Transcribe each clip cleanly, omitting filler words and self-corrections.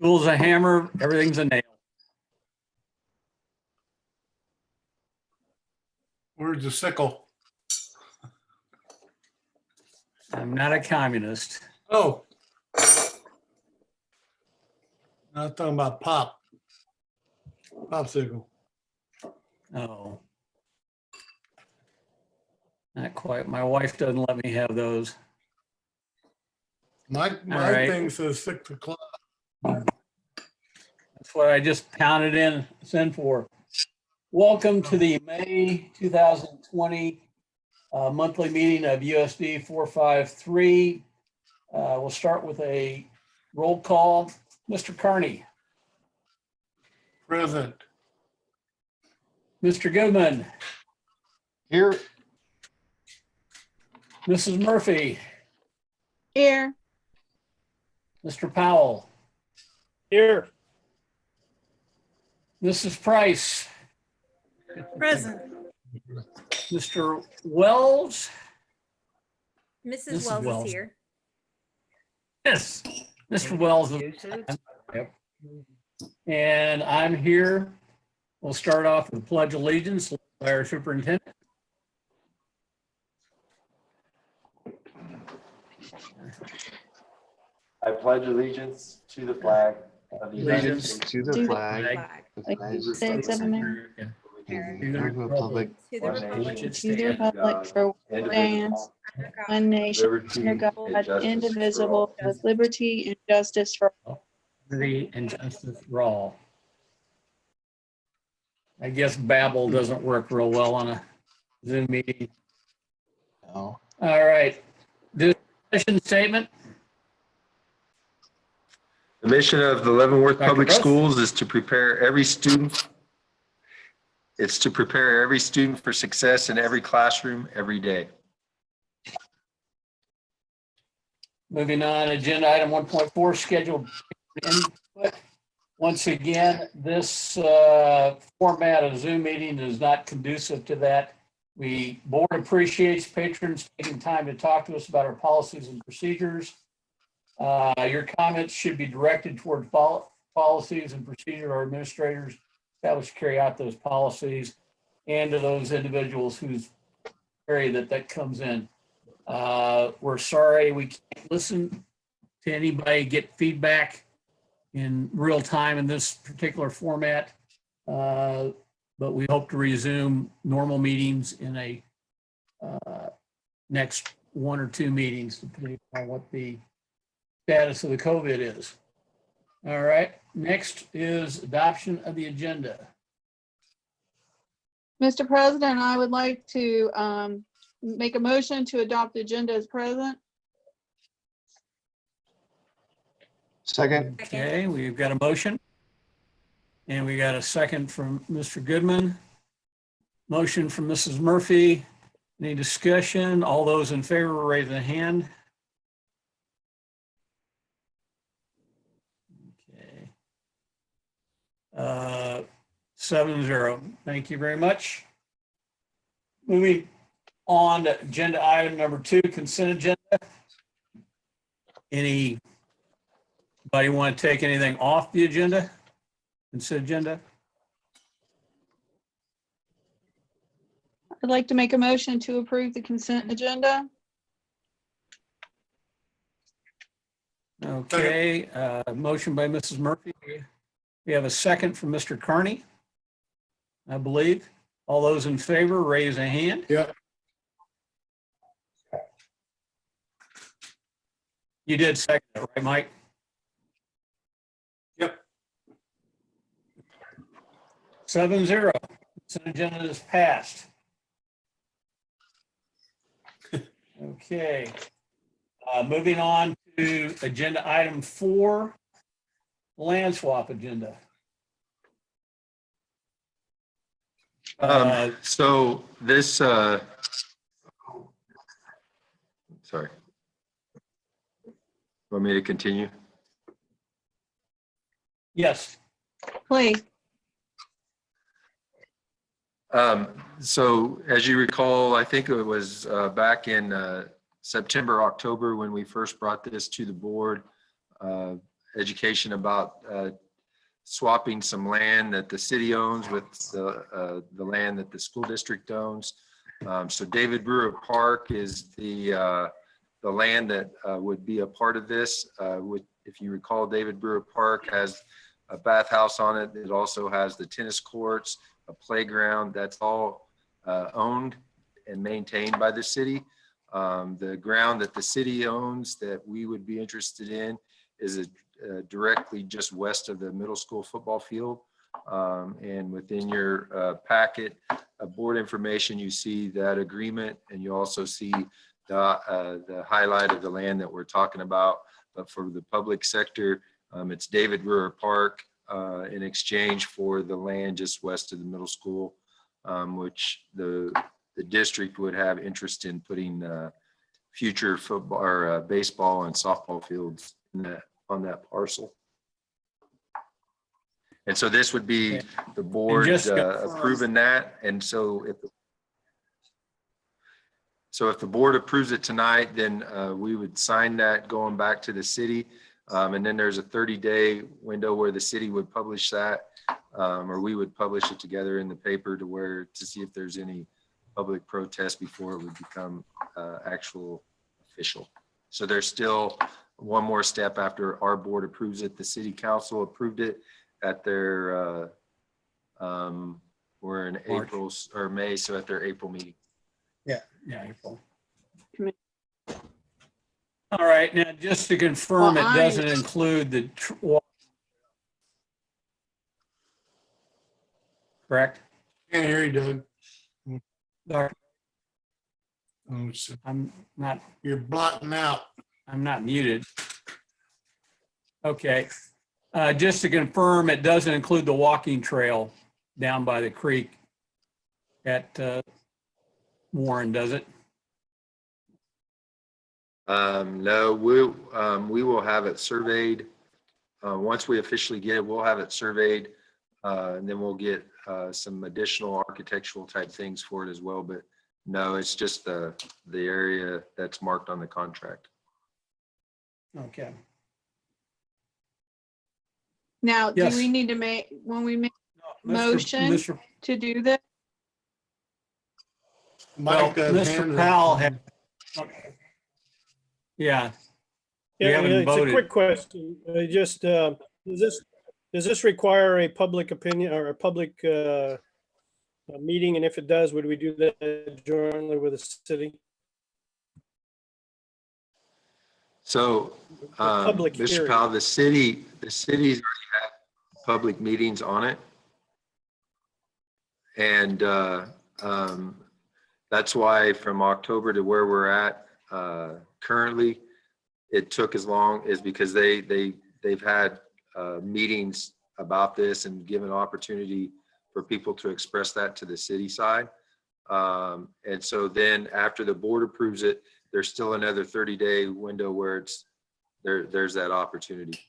Tool's a hammer, everything's a nail. Where's the sickle? I'm not a communist. Oh. I'm talking about popsicle. Oh. Not quite. My wife doesn't let me have those. My right. thing says 6 o'clock. That's what I just pounded in, send for. Welcome to the May 2020 monthly meeting of USD 453. We'll start with a roll call. Mr. Carney, Present. Mr. Goodman, Here. Mrs. Murphy, Here. Mr. Powell, Here. Mrs. Price, Present. Mr. Wells. Mrs. Mrs. Wells Wells. is here. Yes, Mr. Wells. Yep. And I'm here. We'll start off with Pledge of Allegiance by our superintendent. I pledge allegiance to the flag of the United Allegiance States. To the flag of the Flag. United States States of America. and the republic To the One republic. nation, To the republic for stands, one nation, under God, indivisible, with liberty and justice for all. Liberty and justice for all. I guess Babel doesn't work real well on a Zoom meeting. No. All right. Discussion statement. The mission of the Leavenworth Dr. Public Russ? Schools is to prepare every student. It's to prepare every student for success in every classroom, every day. Moving on, agenda item 1.4, scheduled input. Once again, this format of Zoom meeting is not conducive to that. Board appreciates patrons taking time to talk to us about our policies and procedures. Your comments should be directed toward policies and procedure our administrators established to carry out those policies, and to those individuals whose area that comes in. We're sorry we can't listen to anybody, get feedback in real time in this particular format. But we hope to resume normal meetings in a next 1 or 2 meetings, depending on what the status of the COVID is. All right, next is adoption of the agenda. Mr. President, I would like to make a motion to adopt the agenda as present. Second. Okay, we've got a motion. And we got a second from Mr. Goodman. Motion from Mrs. Murphy. Any discussion? All those in favor, raise a hand. Okay. 7-0. Thank you very much. Moving on to agenda item number 2, consent agenda. Anybody want to take anything off the agenda? Consent agenda? I'd like to make a motion to approve the consent agenda. Okay, motion by Mrs. Murphy. We have a second from Mr. Carney, I believe. All those in favor, raise a hand. Yep. You did second it, right, Mike? Yep. 7-0. Consent agenda is passed. Okay. Moving on to agenda item 4, land swap agenda. So this, sorry. Want me to continue? Yes. Please. So as you recall, I think it was back in September, October, when we first brought this to the board education about swapping some land that the city owns with the land that the school district owns. So David Brewer Park is the land that would be a part of this. If you recall, David Brewer Park has a bathhouse on it. It also has the tennis courts, a playground. That's all owned and maintained by the city. The ground that the city owns that we would be interested in is directly just west of the middle school football field. And within your packet of board information, you see that agreement, and you also see the highlight of the land that we're talking about. But for the public sector, it's David Brewer Park in exchange for the land just west of the middle school, which the district would have interest in putting future football or baseball and softball fields on that parcel. And so this would be the board just confirm- approving that. And so if the board approves it tonight, then we would sign that going back to the city. And then there's a 30-day window where the city would publish that, or we would publish it together in the paper to see if there's any public protest before it would become actual official. So there's still one more step after our board approves it. The city council approved it at their, we're in March. April or May, so at their April meeting. Yeah, April. All right, now just to confirm, Well, it doesn't include the correct? Can't hear you, Doug. Doc, Oh, so I'm not you're blotting out. muted. Okay, just to confirm, it doesn't include the walking trail down by the creek at Warren, does it? No, we will have it surveyed. Once we officially get it, we'll have it surveyed. And then we'll get some additional architectural type things for it as well. But no, it's just the area that's marked on the contract. Okay. Now, do Yes. we need to make, when we make Motion. Mr. to do this? Mike, Mr. Powell had, yeah, We Yeah, haven't it's a voted. quick question. Does this require a public opinion or a public meeting? And if it does, would we do that jointly with the city? So, public Mr. hearing. Powell, the city's already had public meetings on it. And that's why from October to where we're at currently, it took as long is because they've had meetings about this and given opportunity for people to express that to the city side. And so then after the board approves it, there's still another 30-day window where there's that opportunity.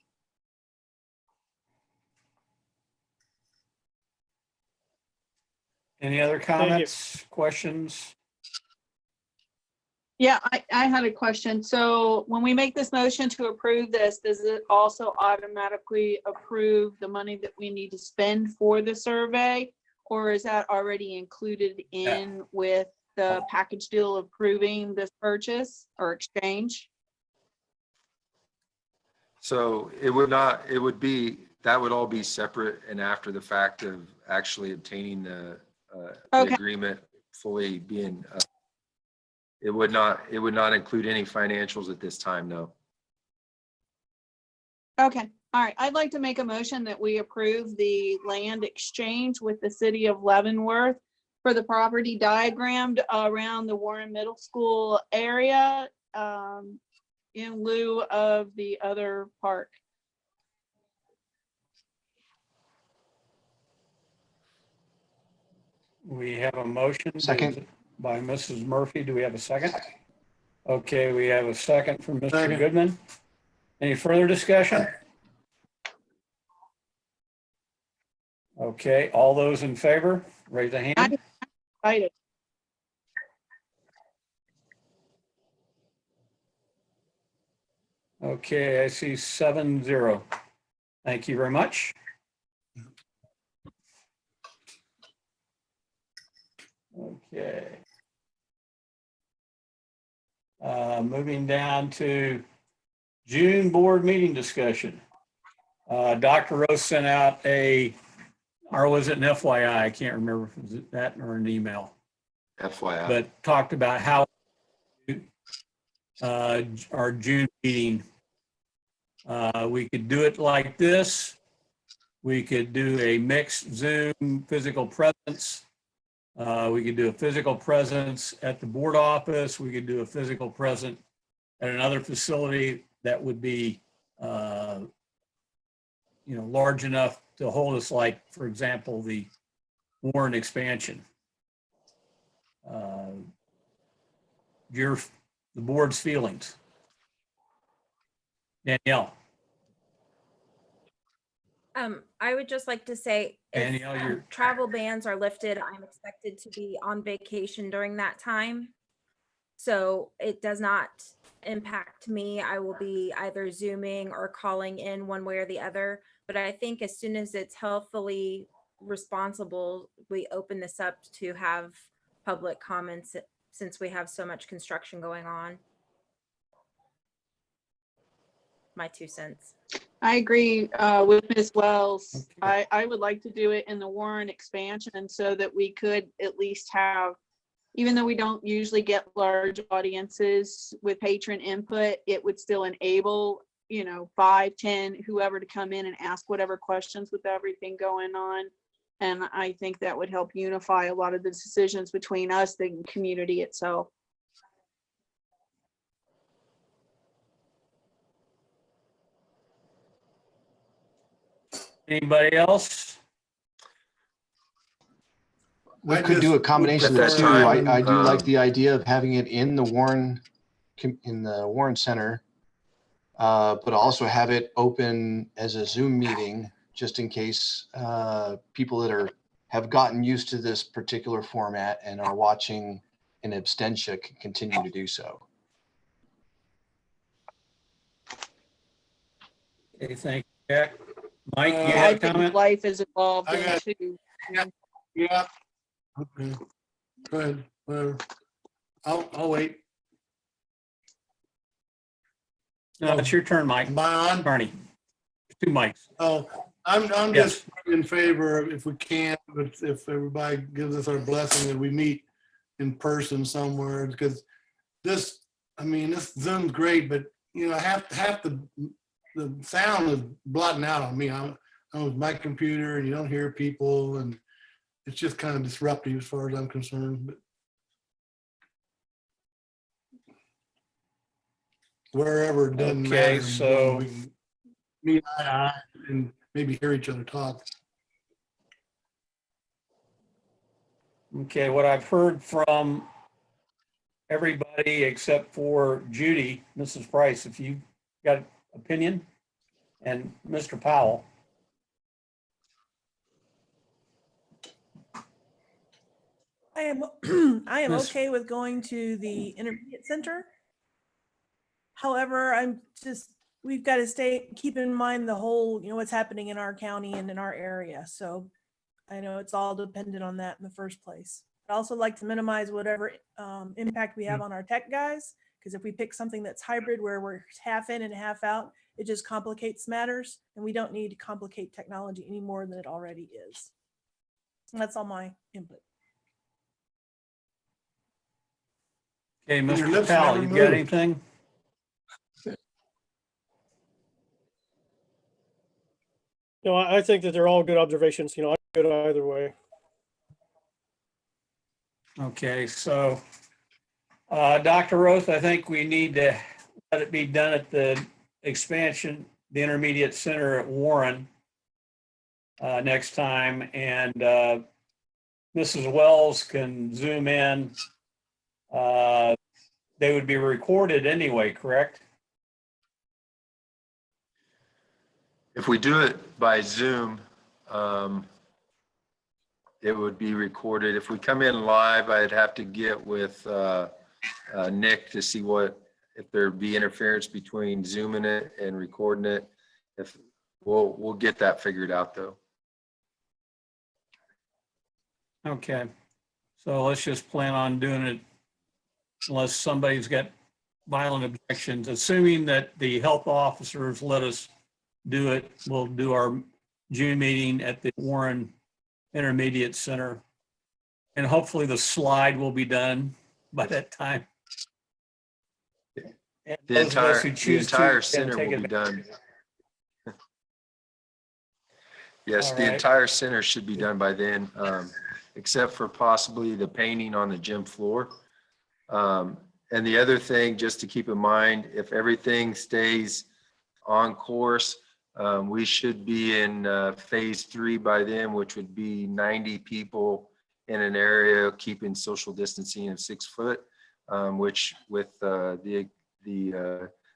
Any other comments, questions? Yeah, I had a question. So when we make this motion to approve this, does it also automatically approve the money that we need to spend for the survey? Or is that already included in with the package deal approving this purchase or exchange? So that would all be separate and after the fact of actually obtaining the Okay. agreement fully being, it would not include any financials at this time, no. Okay, all right. I'd like to make a motion that we approve the land exchange with the city of Leavenworth for the property diagrammed around the Warren Middle School area in lieu of the other park. We have a motion. Second. By Mrs. Murphy. Do we have a second? Okay, we have a second from Mr. Second. Goodman. Any further discussion? Okay, all those in favor, raise a hand. Excited. Okay, I see 7-0. Thank you very much. Okay. Moving down to June board meeting discussion. Dr. Rose sent out or was it an FYI? I can't remember if it was that or an email, FYI. but talked about how our June meeting, we could do it like this. We could do a mixed Zoom physical presence. We could do a physical presence at the board office. We could do a physical presence at another facility that would be, large enough to hold us, like, for example, the Warren expansion. The board's feelings. Danielle. I would just like to say, if Danielle, you're- travel bans are lifted, I'm expected to be on vacation during that time. So it does not impact me. I will be either Zooming or calling in one way or the other. But I think as soon as it's healthfully responsible, we open this up to have public comments since we have so much construction going on. My 2 cents. I agree with Ms. Wells. Okay. I would like to do it in the Warren expansion so that we could at least have, even though we don't usually get large audiences with patron input, it would still enable, 5, 10, whoever to come in and ask whatever questions with everything going on. And I think that would help unify a lot of the decisions between us, the community itself. Anybody else? We I could do a just combination of would the two. prefer, I do like um, the idea of having it in the Warren Center, but also have it open as a Zoom meeting, just in case people that have gotten used to this particular format and are watching in absentia can continue to do so. Okay, thank you, Jack. Mike, you I have I a think comment? life is evolved I got- into. Yeah. Okay. Go ahead. Whatever. I'll wait. No, it's your turn, Mike. Am I on? Barney. 2 mics. Oh, I'm Yes. just in favor of, if we can, but if everybody gives us our blessing that we meet in person somewhere, because this Zoom's great, but half the sound is blotting out on me. I'm with my computer and you don't hear people, and it's just kind of disruptive as far as I'm concerned. But wherever, it doesn't Okay, matter. so- We can meet eye to eye and maybe hear each other talk. Okay, what I've heard from everybody except for Judy, Mrs. Price, if you've got opinion, and Mr. Powell. I am I am Miss- okay with going to the intermediate center. However, we've got to keep in mind the whole, what's happening in our county and in our area. So I know it's all dependent on that in the first place. I'd also like to minimize whatever impact we have on our tech guys, because if we pick something that's hybrid where we're half in and half out, it just complicates matters, and we don't need to complicate technology any more than it already is. And that's all my input. Okay, Your Mr. lips Powell, never you got moved. anything? No, I think that they're all good observations. I'm good either way. Okay, so, Dr. Roth, I think we need to let it be done at the expansion, the intermediate center at Warren next time, and Mrs. Wells can zoom in. They would be recorded anyway, correct? If we do it by Zoom, it would be recorded. If we come in live, I'd have to get with Nick to see if there'd be interference between Zooming it and recording it. we'll get that figured out though. Okay, so let's just plan on doing it unless somebody's got violent objections, assuming that the health officers let us do it. We'll do our June meeting at the Warren Intermediate Center. And hopefully the slide will be done by that time. And The those of us entire, who the choose to entire can center take will be advantage. done. Yes, All the right. entire center should be done by then, except for possibly the painting on the gym floor. And the other thing, just to keep in mind, if everything stays on course, we should be in phase 3 by then, which would be 90 people in an area keeping social distancing of 6 foot, which with the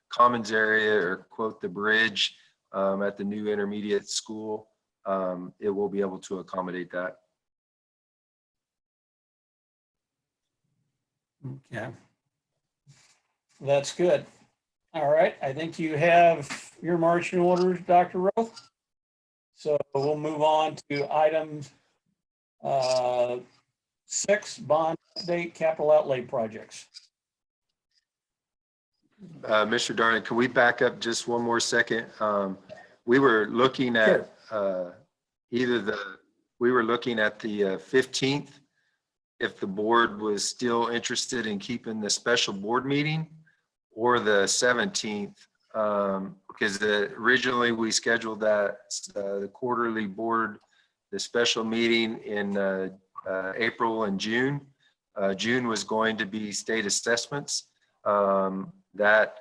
commons area, or quote, the bridge at the new intermediate school, it will be able to accommodate that. Okay. That's good. All right, I think you have your marching orders, Dr. Rowe. So we'll move on to item 6, bond update, capital outlay projects. Mr. Darling, can we back up just one more second? We were looking at we were looking at the 15th, if the board was still interested in keeping the special board meeting, or the 17th, because originally we scheduled that the quarterly board, the special meeting in April and June. June was going to be state assessments. That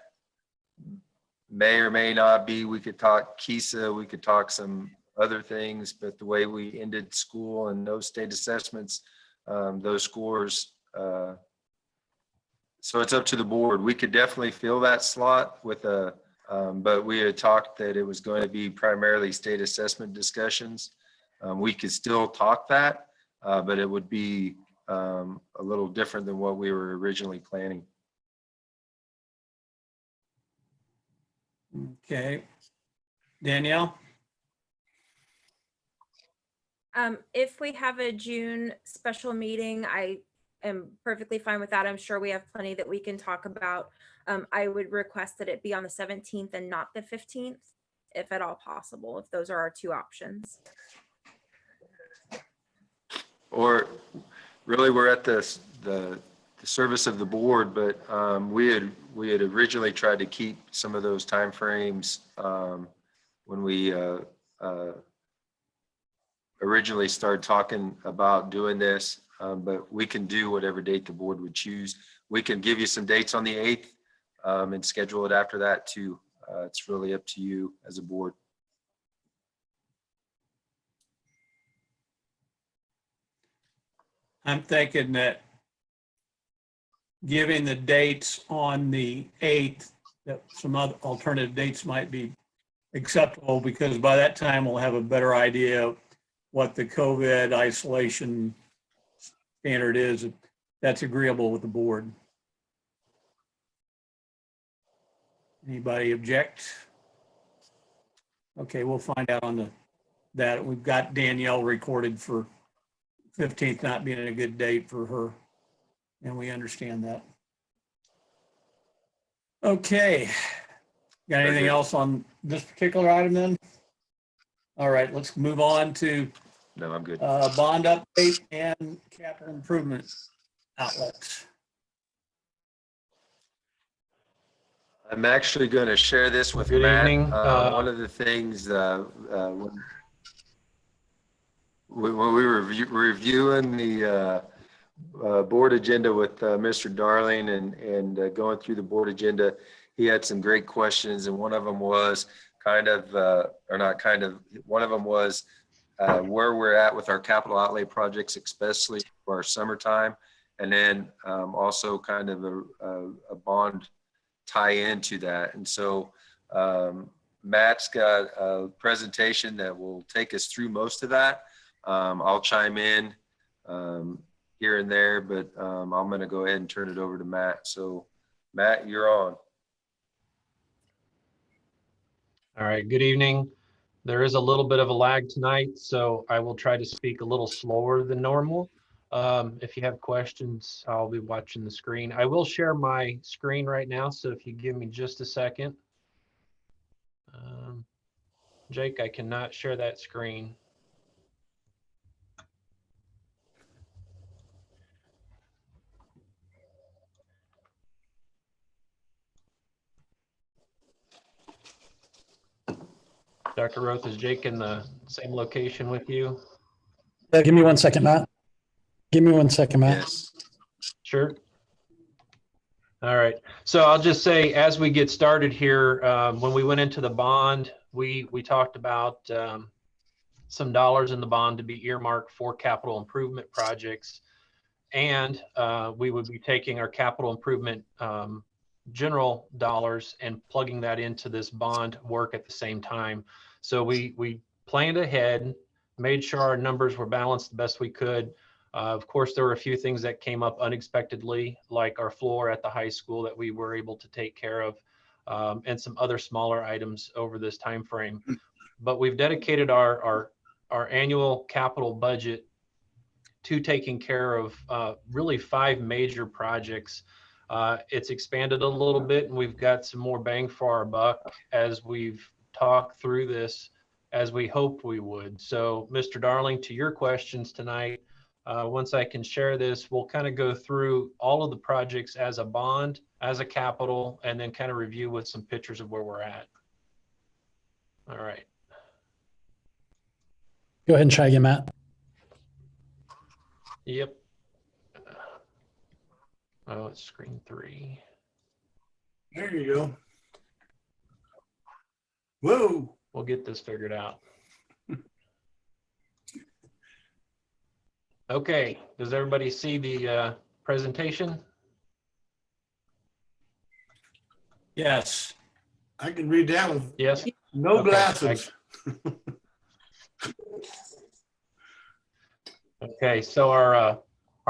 may or may not be. We could talk KISA, we could talk some other things, but the way we ended school and those state assessments, those scores, so it's up to the board. We could definitely fill that slot with but we had talked that it was going to be primarily state assessment discussions. We could still talk that, but it would be a little different than what we were originally planning. Okay. Danielle? If we have a June special meeting, I am perfectly fine with that. I'm sure we have plenty that we can talk about. I would request that it be on the 17th and not the 15th, if at all possible, if those are our two options. Or really, we're at the service of the board, but we had originally tried to keep some of those timeframes when we originally started talking about doing this, but we can do whatever date the board would choose. We can give you some dates on the 8th and schedule it after that too. It's really up to you as a board. I'm thinking that giving the dates on the 8th, that some other alternative dates might be acceptable, because by that time we'll have a better idea of what the COVID isolation standard is. If that's agreeable with the board. Anybody object? Okay, we'll find out on that. We've got Danielle recorded for 15th not being a good date for her, and we understand that. Okay, got anything else on this particular item then? All right, let's move on to No, I'm good. bond update and capital improvement outlets. I'm actually going to share this with Good Matt. evening. One of the things when we were reviewing the board agenda with Mr. Darling and going through the board agenda, he had some great questions, and one of them was one of them was where we're at with our capital outlay projects, especially for our summertime, and then also kind of a bond tie into that. And so Matt's got a presentation that will take us through most of that. I'll chime in here and there, but I'm going to go ahead and turn it over to Matt. So Matt, you're on. All right, good evening. There is a little bit of a lag tonight, so I will try to speak a little slower than normal. If you have questions, I'll be watching the screen. I will share my screen right now, so if you give me just a second. Jake, I cannot share that screen. Dr. Roth, is Jake in the same location with you? Give me 1 second, Matt. Give me 1 second, Matt. Yes. Sure. All right. So I'll just say, as we get started here, when we went into the bond, we talked about some dollars in the bond to be earmarked for capital improvement projects. And we would be taking our capital improvement general dollars and plugging that into this bond work at the same time. So we planned ahead, made sure our numbers were balanced the best we could. Of course, there were a few things that came up unexpectedly, like our floor at the high school that we were able to take care of, and some other smaller items over this time frame. But we've dedicated our annual capital budget to taking care of really 5 major projects. It's expanded a little bit, and we've got some more bang for our buck as we've talked through this, as we hoped we would. So, Mr. Darling, to your questions tonight, once I can share this, we'll kind of go through all of the projects as a bond, as a capital, and then kind of review with some pictures of where we're at. All right. Go ahead and try again, Matt. Yep. Oh, it's screen 3. There you go. Whoa. We'll get this figured out. Okay, does everybody see the presentation? Yes. I can read that with Yes? no Okay. glasses. Okay, so our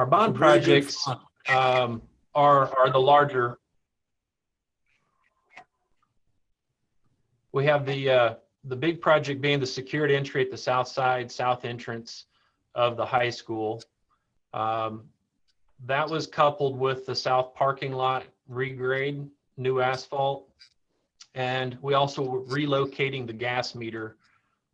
bond Very good projects font. are the larger. We have the big project being the secured entry at the south side, south entrance of the high school. That was coupled with the south parking lot regrade, new asphalt. And we also were relocating the gas meter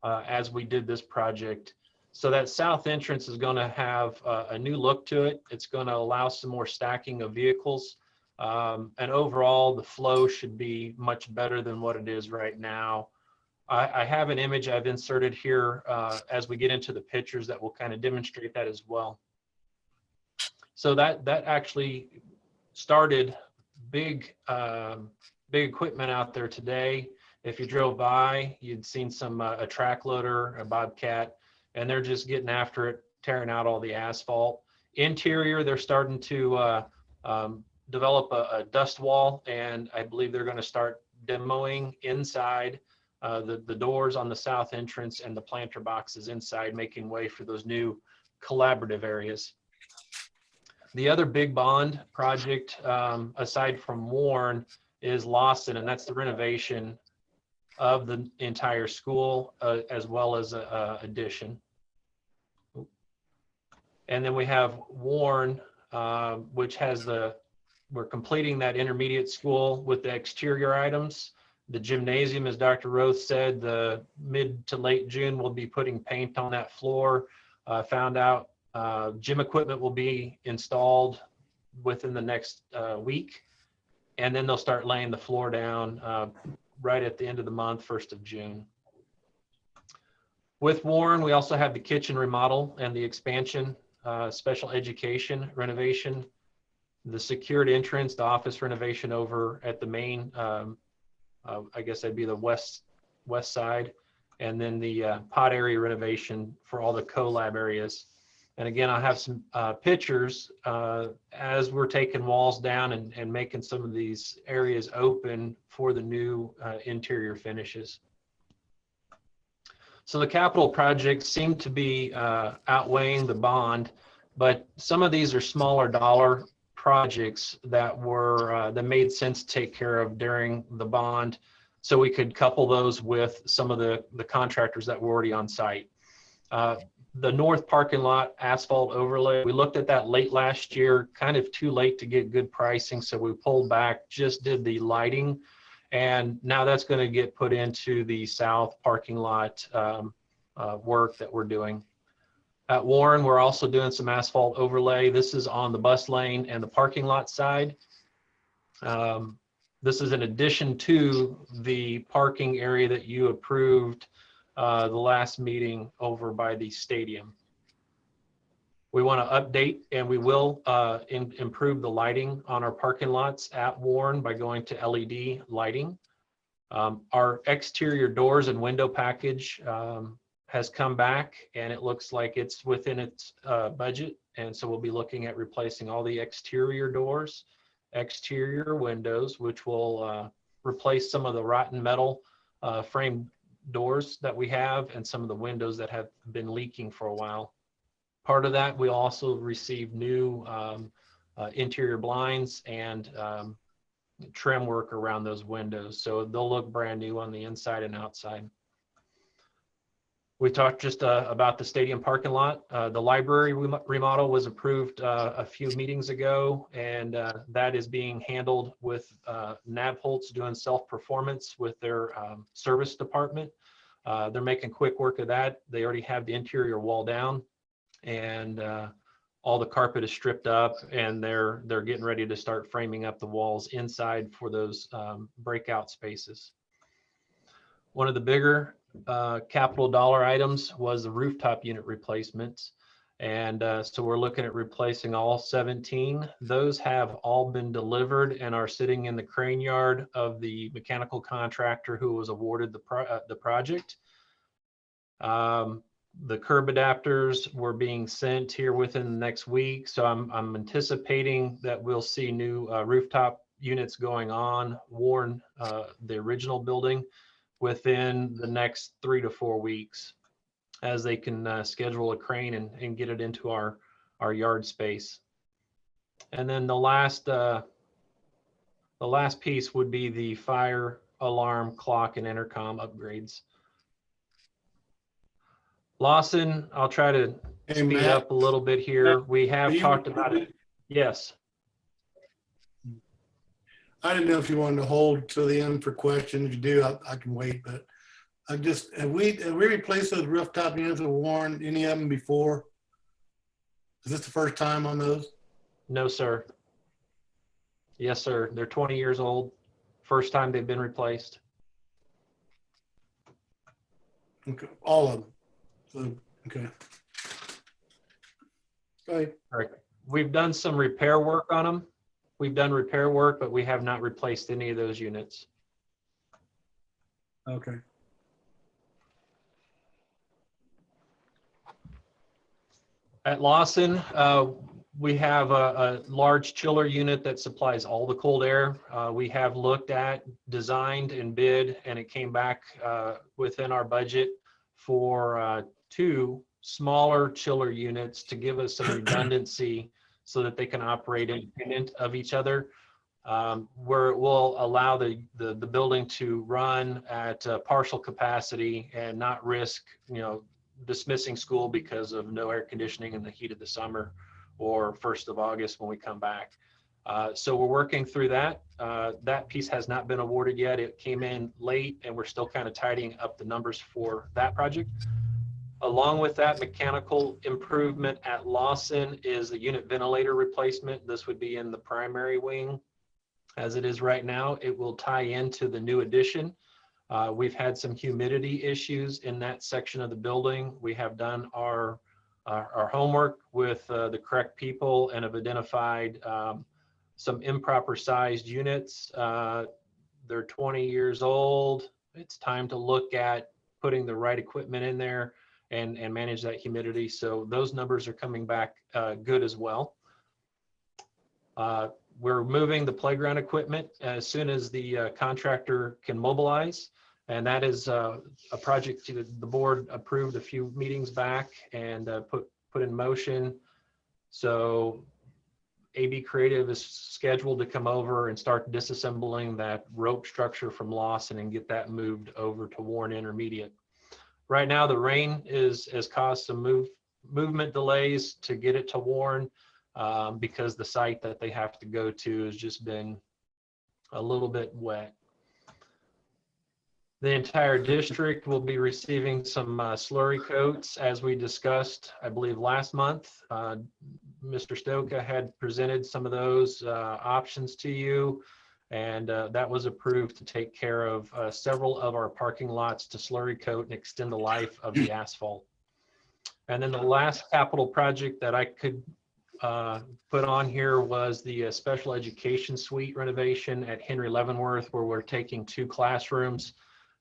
as we did this project. So that south entrance is going to have a new look to it. It's going to allow some more stacking of vehicles. And overall, the flow should be much better than what it is right now. I have an image I've inserted here as we get into the pictures that will kind of demonstrate that as well. So that actually started big equipment out there today. If you drove by, you'd seen some a track loader, a Bobcat, and they're just getting after it, tearing out all the asphalt. Interior, they're starting to develop a dust wall, and I believe they're going to start demoing inside the doors on the south entrance and the planter boxes inside, making way for those new collaborative areas. The other big bond project, aside from Warren, is Lawson, and that's the renovation of the entire school, as well as addition. And then we have Warren, which has we're completing that intermediate school with the exterior items. The gymnasium, as Dr. Roth said, the mid to late June, we'll be putting paint on that floor. Found out gym equipment will be installed within the next week. And then they'll start laying the floor down right at the end of the month, 1st of June. With Warren, we also have the kitchen remodel and the expansion, special education renovation, the secured entrance, the office renovation over at the main, I guess that'd be the west side, and then the pod area renovation for all the collab areas. And again, I have some pictures as we're taking walls down and making some of these areas open for the new interior finishes. So the capital projects seem to be outweighing the bond, but some of these are smaller dollar projects that were that made sense to take care of during the bond. so we could couple those with some of the contractors that were already on site. The north parking lot asphalt overlay, we looked at that late last year, kind of too late to get good pricing. So we pulled back, just did the lighting. And now that's going to get put into the south parking lot work that we're doing. At Warren, we're also doing some asphalt overlay. This is on the bus lane and the parking lot side. This is in addition to the parking area that you approved the last meeting over by the stadium. We want to update, and we will improve the lighting on our parking lots at Warren by going to LED lighting. Our exterior doors and window package has come back, and it looks like it's within its budget. And so we'll be looking at replacing all the exterior doors, exterior windows, which will replace some of the rotten metal frame doors that we have and some of the windows that have been leaking for a while. Part of that, we also received new interior blinds and trim work around those windows. So they'll look brand new on the inside and outside. We talked just about the stadium parking lot. The library remodel was approved a few meetings ago, and that is being handled with Nabholz doing self-performance with their service department. They're making quick work of that. They already have the interior wall down, and all the carpet is stripped up, and they're getting ready to start framing up the walls inside for those breakout spaces. One of the bigger capital dollar items was the rooftop unit replacements. And so we're looking at replacing all 17. Those have all been delivered and are sitting in the crane yard of the mechanical contractor who was awarded the project. The curb adapters were being sent here within the next week. So I'm anticipating that we'll see new rooftop units going on Warren, the original building, within the next 3 to 4 weeks, as they can schedule a crane and get it into our yard space. And then the last piece would be the fire alarm, clock, and intercom upgrades. Lawson, I'll try to speed Matt. up a little bit here. We have talked about it. Yes. I didn't know if you wanted to hold till the end for questions. If you do, I can wait, but have we replaced those rooftop units with Warren, any of them before? Is this the first time on those? No, sir. Yes, sir. They're 20 years old. First time they've been replaced. Okay, all of them. So, okay. Go ahead. All right. We've done some repair work on them. We've done repair work, but we have not replaced any of those units. Okay. At Lawson, we have a large chiller unit that supplies all the cold air. We have looked at, designed, and bid, and it came back within our budget for 2 smaller chiller units to give us some redundancy so that they can operate independent of each other, where it will allow the building to run at partial capacity and not risk, dismissing school because of no air conditioning in the heat of the summer or 1st of August when we come back. So we're working through that. That piece has not been awarded yet. It came in late, and we're still kind of tidying up the numbers for that project. Along with that mechanical improvement at Lawson is the unit ventilator replacement. This would be in the primary wing. As it is right now, it will tie into the new addition. We've had some humidity issues in that section of the building. We have done our homework with the correct people and have identified some improper sized units. They're 20 years old. It's time to look at putting the right equipment in there and manage that humidity. So those numbers are coming back good as well. We're moving the playground equipment as soon as the contractor can mobilize. And that is a project that the board approved a few meetings back and put in motion. So AB Creative is scheduled to come over and start disassembling that rope structure from Lawson and get that moved over to Warren Intermediate. Right now, the rain has caused some movement delays to get it to Warren because the site that they have to go to has just been a little bit wet. The entire district will be receiving some slurry coats, as we discussed, I believe, last month. Mr. Stoka had presented some of those options to you, and that was approved to take care of several of our parking lots to slurry coat and extend the life of the asphalt. And then the last capital project that I could put on here was the special education suite renovation at Henry Leavenworth, where we're taking 2 classrooms,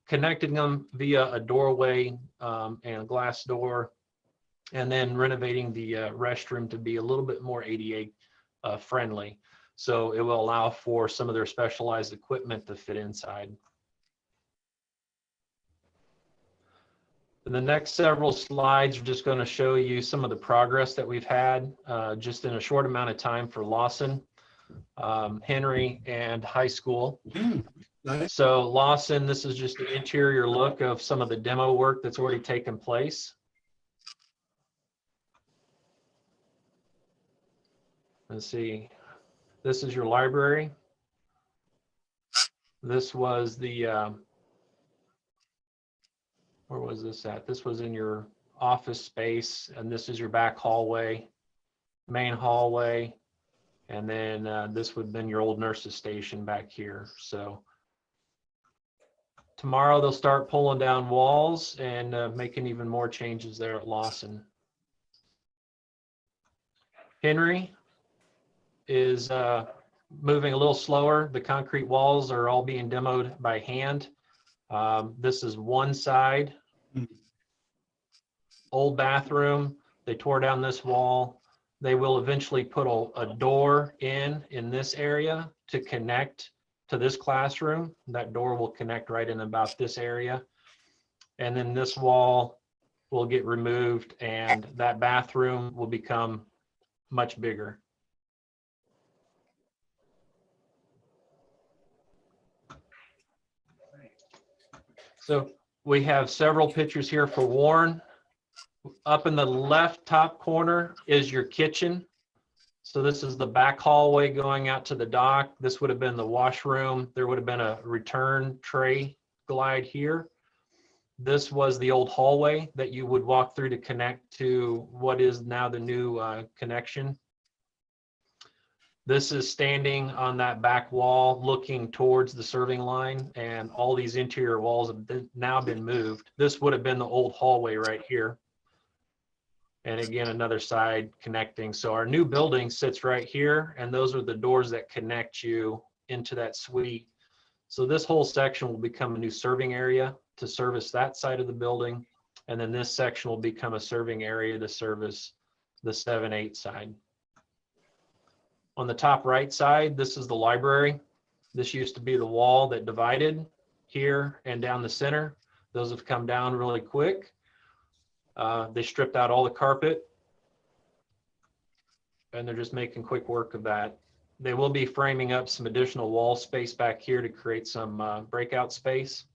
connecting them via a doorway and a glass door, and then renovating the restroom to be a little bit more ADA friendly. So it will allow for some of their specialized equipment to fit inside. In the next several slides, we're just going to show you some of the progress that we've had just in a short amount of time for Lawson, Henry, and high school. Nice. So Lawson, this is just an interior look of some of the demo work that's already taken place. Let's see, this is your library. This was the, where was this at? This was in your office space, and this is your back hallway, main hallway, and then this would have been your old nurse's station back here. So tomorrow they'll start pulling down walls and making even more changes there at Lawson. Henry is moving a little slower. The concrete walls are all being demoed by hand. This is one side, old bathroom. They tore down this wall. They will eventually put a door in this area to connect to this classroom. That door will connect right in about this area. And then this wall will get removed and that bathroom will become much bigger. So we have several pictures here for Warren. Up in the left top corner is your kitchen. So this is the back hallway going out to the dock. This would have been the washroom. There would have been a return tray glide here. This was the old hallway that you would walk through to connect to what is now the new connection. This is standing on that back wall looking towards the serving line, and all these interior walls have now been moved. This would have been the old hallway right here. And again, another side connecting. So our new building sits right here, and those are the doors that connect you into that suite. So this whole section will become a new serving area to service that side of the building. And then this section will become a serving area to service the 7-8 side. On the top right side, this is the library. This used to be the wall that divided here and down the center. Those have come down really quick. They stripped out all the carpet and they're just making quick work of that. They will be framing up some additional wall space back here to create some breakout space.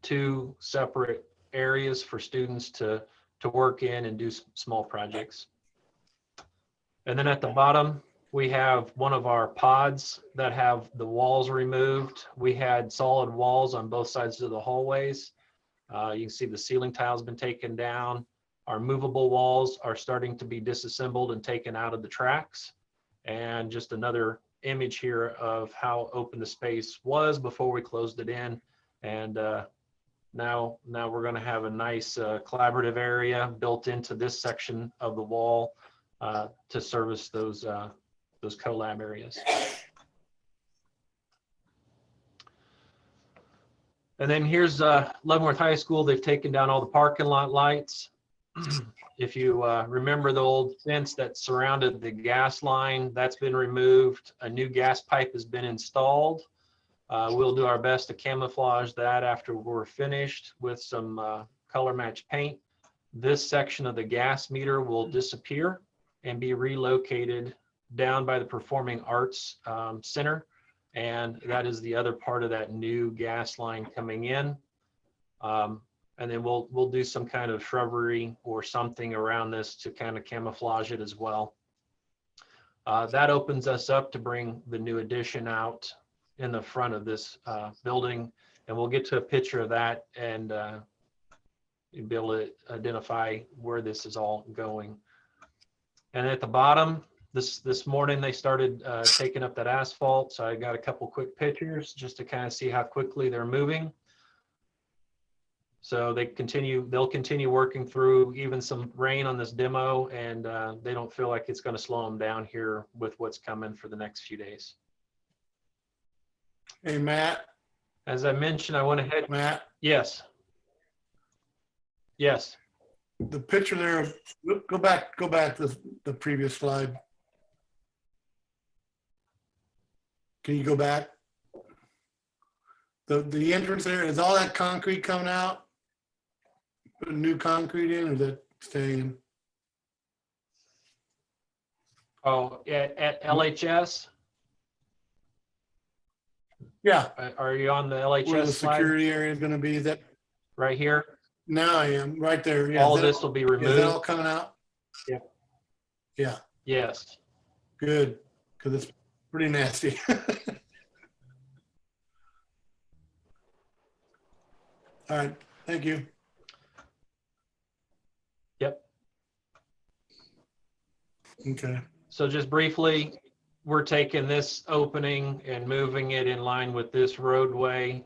2 separate areas for students to work in and do small projects. And then at the bottom, we have one of our pods that have the walls removed. We had solid walls on both sides of the hallways. You can see the ceiling tiles have been taken down. Our movable walls are starting to be disassembled and taken out of the tracks. And just another image here of how open the space was before we closed it in. And now we're going to have a nice collaborative area built into this section of the wall to service those collab areas. And then here's Leavenworth High School. They've taken down all the parking lot lights. If you remember the old fence that surrounded the gas line, that's been removed. A new gas pipe has been installed. We'll do our best to camouflage that after we're finished with some color match paint. This section of the gas meter will disappear and be relocated down by the Performing Arts Center. And that is the other part of that new gas line coming in. And then we'll do some kind of shrubbery or something around this to kind of camouflage it as well. That opens us up to bring the new addition out in the front of this building. And we'll get to a picture of that and you'll be able to identify where this is all going. And at the bottom, this morning, they started taking up that asphalt. So I got a couple quick pictures just to kind of see how quickly they're moving. So they'll continue working through even some rain on this demo, and they don't feel like it's going to slow them down here with what's coming for the next few days. Hey, Matt, As I mentioned, I went ahead. Matt, Yes. Yes. the picture there, go back to the previous slide. Can you go back? The entrance there, is all that concrete coming out? Put new concrete in, or is that staying? Oh, at LHS? Yeah, Are you on the where the LHS slide? security area is gonna be, is that, Right here? now I am, right there, yeah. All Is of that- this will be Is that removed? all coming out? Yep. Yeah, Yes. good, because it's pretty nasty. All right, thank you. Yep. Okay, So just briefly, we're taking this opening and moving it in line with this roadway,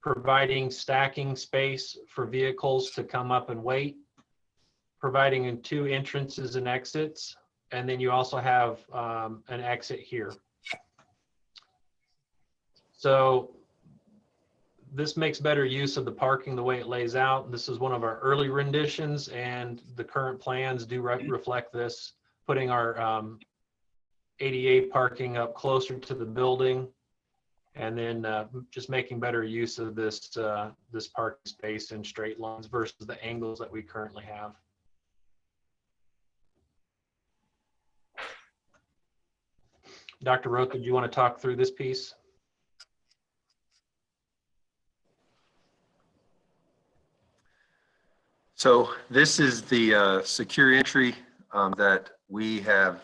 providing stacking space for vehicles to come up and wait, providing 2 entrances and exits, and then you also have an exit here. So this makes better use of the parking the way it lays out. This is one of our early renditions, and the current plans do reflect this, putting our ADA parking up closer to the building, and then just making better use of this this parking space in straight lines versus the angles that we currently have. Dr. Roth, did you want to talk through this piece? So this is the secure entry that we have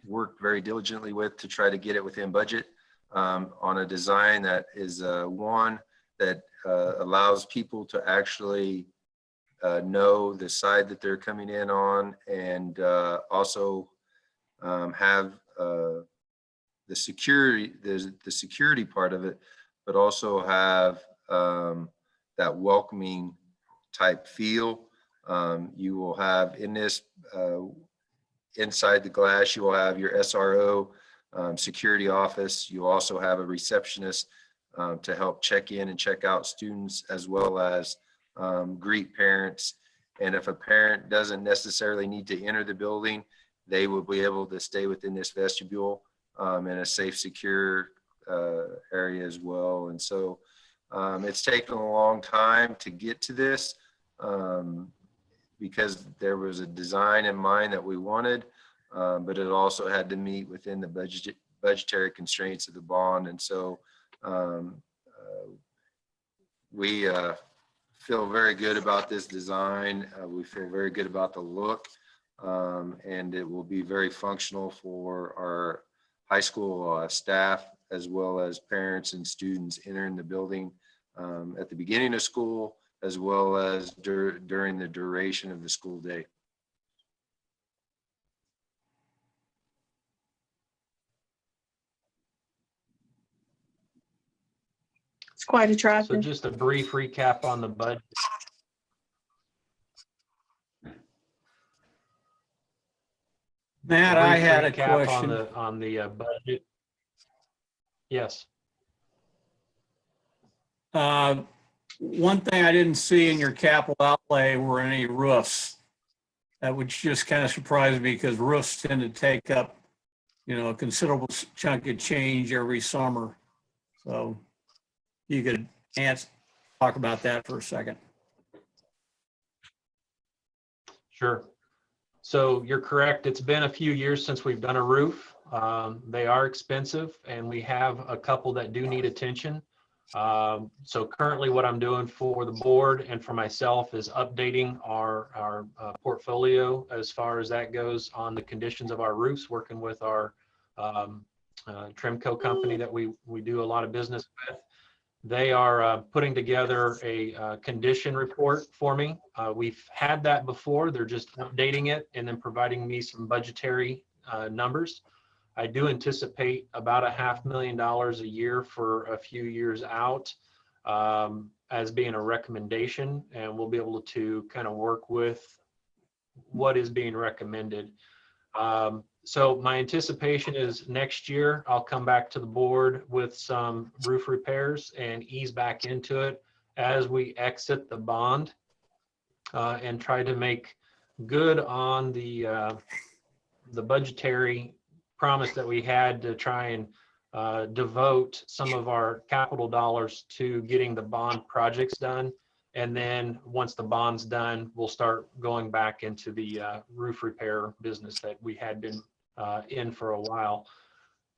worked very diligently with to try to get it within budget on a design that is one that allows people to actually know the side that they're coming in on, and also have the security part of it, but also have that welcoming type feel. You will have in this, inside the glass, you will have your SRO security office. You also have a receptionist to help check in and check out students, as well as greet parents. And if a parent doesn't necessarily need to enter the building, they will be able to stay within this vestibule in a safe, secure area as well. And so it's taken a long time to get to this because there was a design in mind that we wanted, but it also had to meet within the budgetary constraints of the bond. And so we feel very good about this design. We feel very good about the look, and it will be very functional for our high school staff, as well as parents and students entering the building at the beginning of school, as well as during the duration of the school day. It's quite So attractive. just a brief recap on the budget. Matt, I brief had a recap question. on the budget. Yes. One thing I didn't see in your capital outlay were any roofs. That would just kind of surprise me because roofs tend to take up, a considerable chunk of change every summer. So you could talk about that for a second. Sure. So you're correct. It's been a few years since we've done a roof. They are expensive and we have a couple that do need attention. So currently what I'm doing for the board and for myself is updating our portfolio as far as that goes on the conditions of our roofs, working with our Trimco company that we do a lot of business with. They are putting together a condition report for me. We've had that before. They're just updating it and then providing me some budgetary numbers. I do anticipate about $500,000 a year for a few years out as being a recommendation, and we'll be able to kind of work with what is being recommended. So my anticipation is next year, I'll come back to the board with some roof repairs and ease back into it as we exit the bond and try to make good on the budgetary promise that we had to try and devote some of our capital dollars to getting the bond projects done. And then once the bond's done, we'll start going back into the roof repair business that we had been in for a while.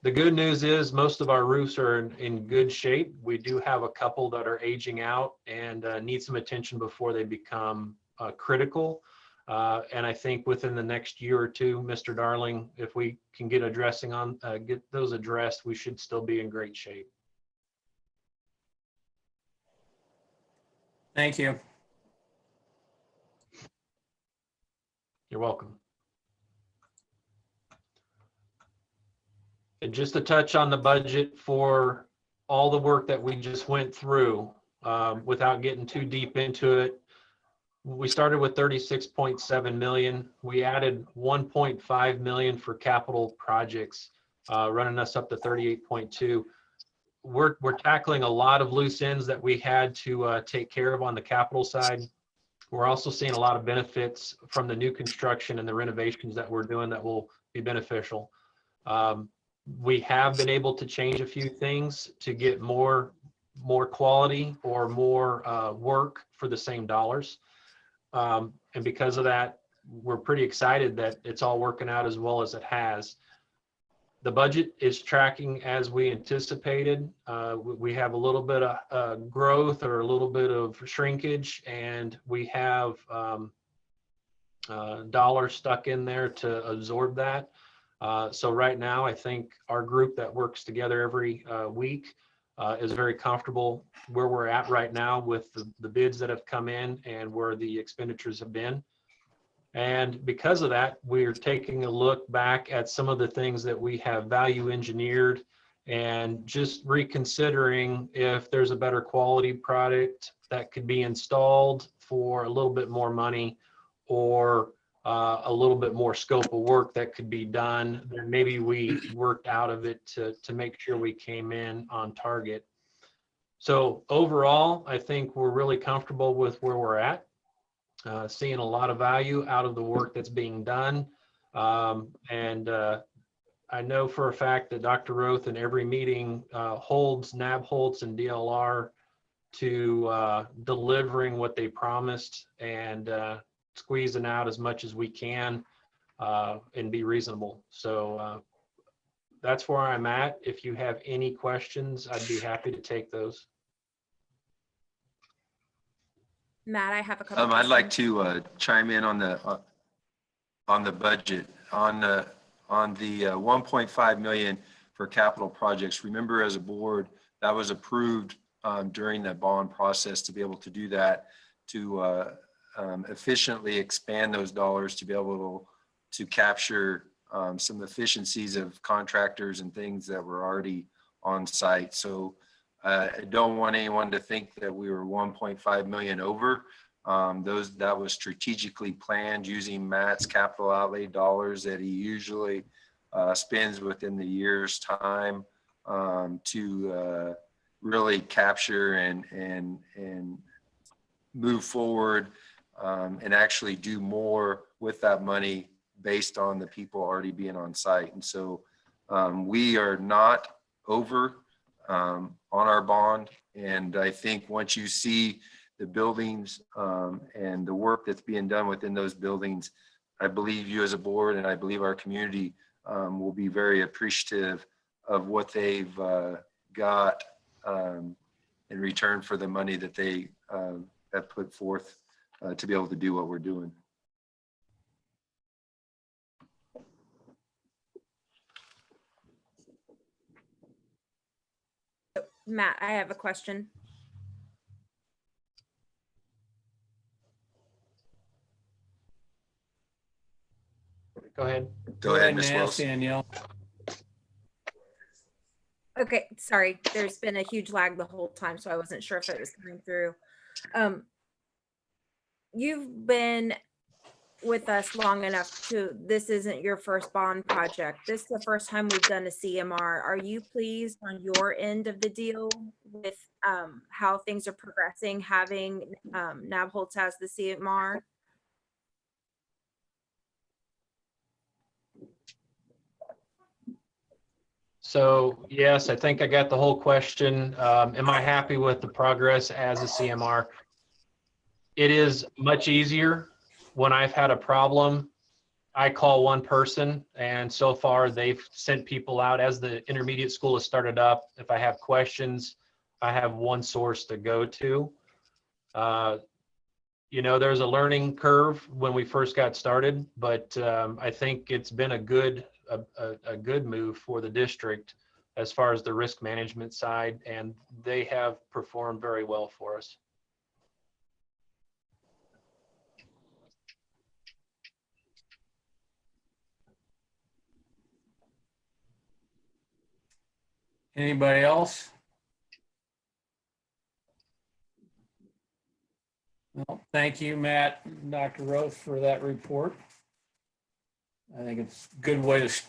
The good news is most of our roofs are in good shape. We do have a couple that are aging out and need some attention before they become critical. And I think within the next year or two, Mr. Darling, if we can get get those addressed, we should still be in great shape. Thank you. You're welcome. And just to touch on the budget for all the work that we just went through, without getting too deep into it, we started with 36.7 million. We added 1.5 million for capital projects, running us up to 38.2. We're tackling a lot of loose ends that we had to take care of on the capital side. We're also seeing a lot of benefits from the new construction and the renovations that we're doing that will be beneficial. We have been able to change a few things to get more quality or more work for the same dollars. And because of that, we're pretty excited that it's all working out as well as it has. The budget is tracking as we anticipated. We have a little bit of growth or a little bit of shrinkage, and we have dollars stuck in there to absorb that. So right now, I think our group that works together every week is very comfortable where we're at right now with the bids that have come in and where the expenditures have been. And because of that, we're taking a look back at some of the things that we have value engineered and just reconsidering if there's a better quality product that could be installed for a little bit more money, or a little bit more scope of work that could be done. Then maybe we worked out of it to make sure we came in on target. So overall, I think we're really comfortable with where we're at. Seeing a lot of value out of the work that's being done. And I know for a fact that Dr. Roth in every meeting holds NAB Holtz and DLR to delivering what they promised and squeezing out as much as we can and be reasonable. So that's where I'm at. If you have any questions, I'd be happy to take those. Matt, I have a couple. I'd like questions. to chime in on the budget on the 1.5 million for capital projects. Remember, as a board, that was approved during the bond process to be able to do that, to efficiently expand those dollars to be able to capture some efficiencies of contractors and things that were already on site. So I don't want anyone to think that we were 1.5 million over. That was strategically planned using Matt's capital outlay dollars that he usually spends within the year's time to really capture and move forward and actually do more with that money based on the people already being on site. And so we are not over on our bond. And I think once you see the buildings and the work that's being done within those buildings, I believe you as a board and I believe our community will be very appreciative of what they've got in return for the money that they have put forth to be able to do what we're doing. Matt, I have a question. Go ahead. Go ahead, Ms. and ask Wells. Danielle. Okay, sorry, there's been a huge lag the whole time, so I wasn't sure if it was coming through. You've been with us long enough this isn't your first bond project. This is the first time we've done a CMR. Are you pleased on your end of the deal with how things are progressing, having Nabholz as the CMR? So yes, I think I got the whole question. Am I happy with the progress as a CMR? It is much easier when I've had a problem. I call one person, and so far they've sent people out as the intermediate school has started up. If I have questions, I have one source to go to. You know, there's a learning curve when we first got started, but I think it's been a good move for the district as far as the risk management side, and they have performed very well for us. Anybody else? Well, thank you, Matt, and Dr. Roth, for that report. I think it's a good way to, as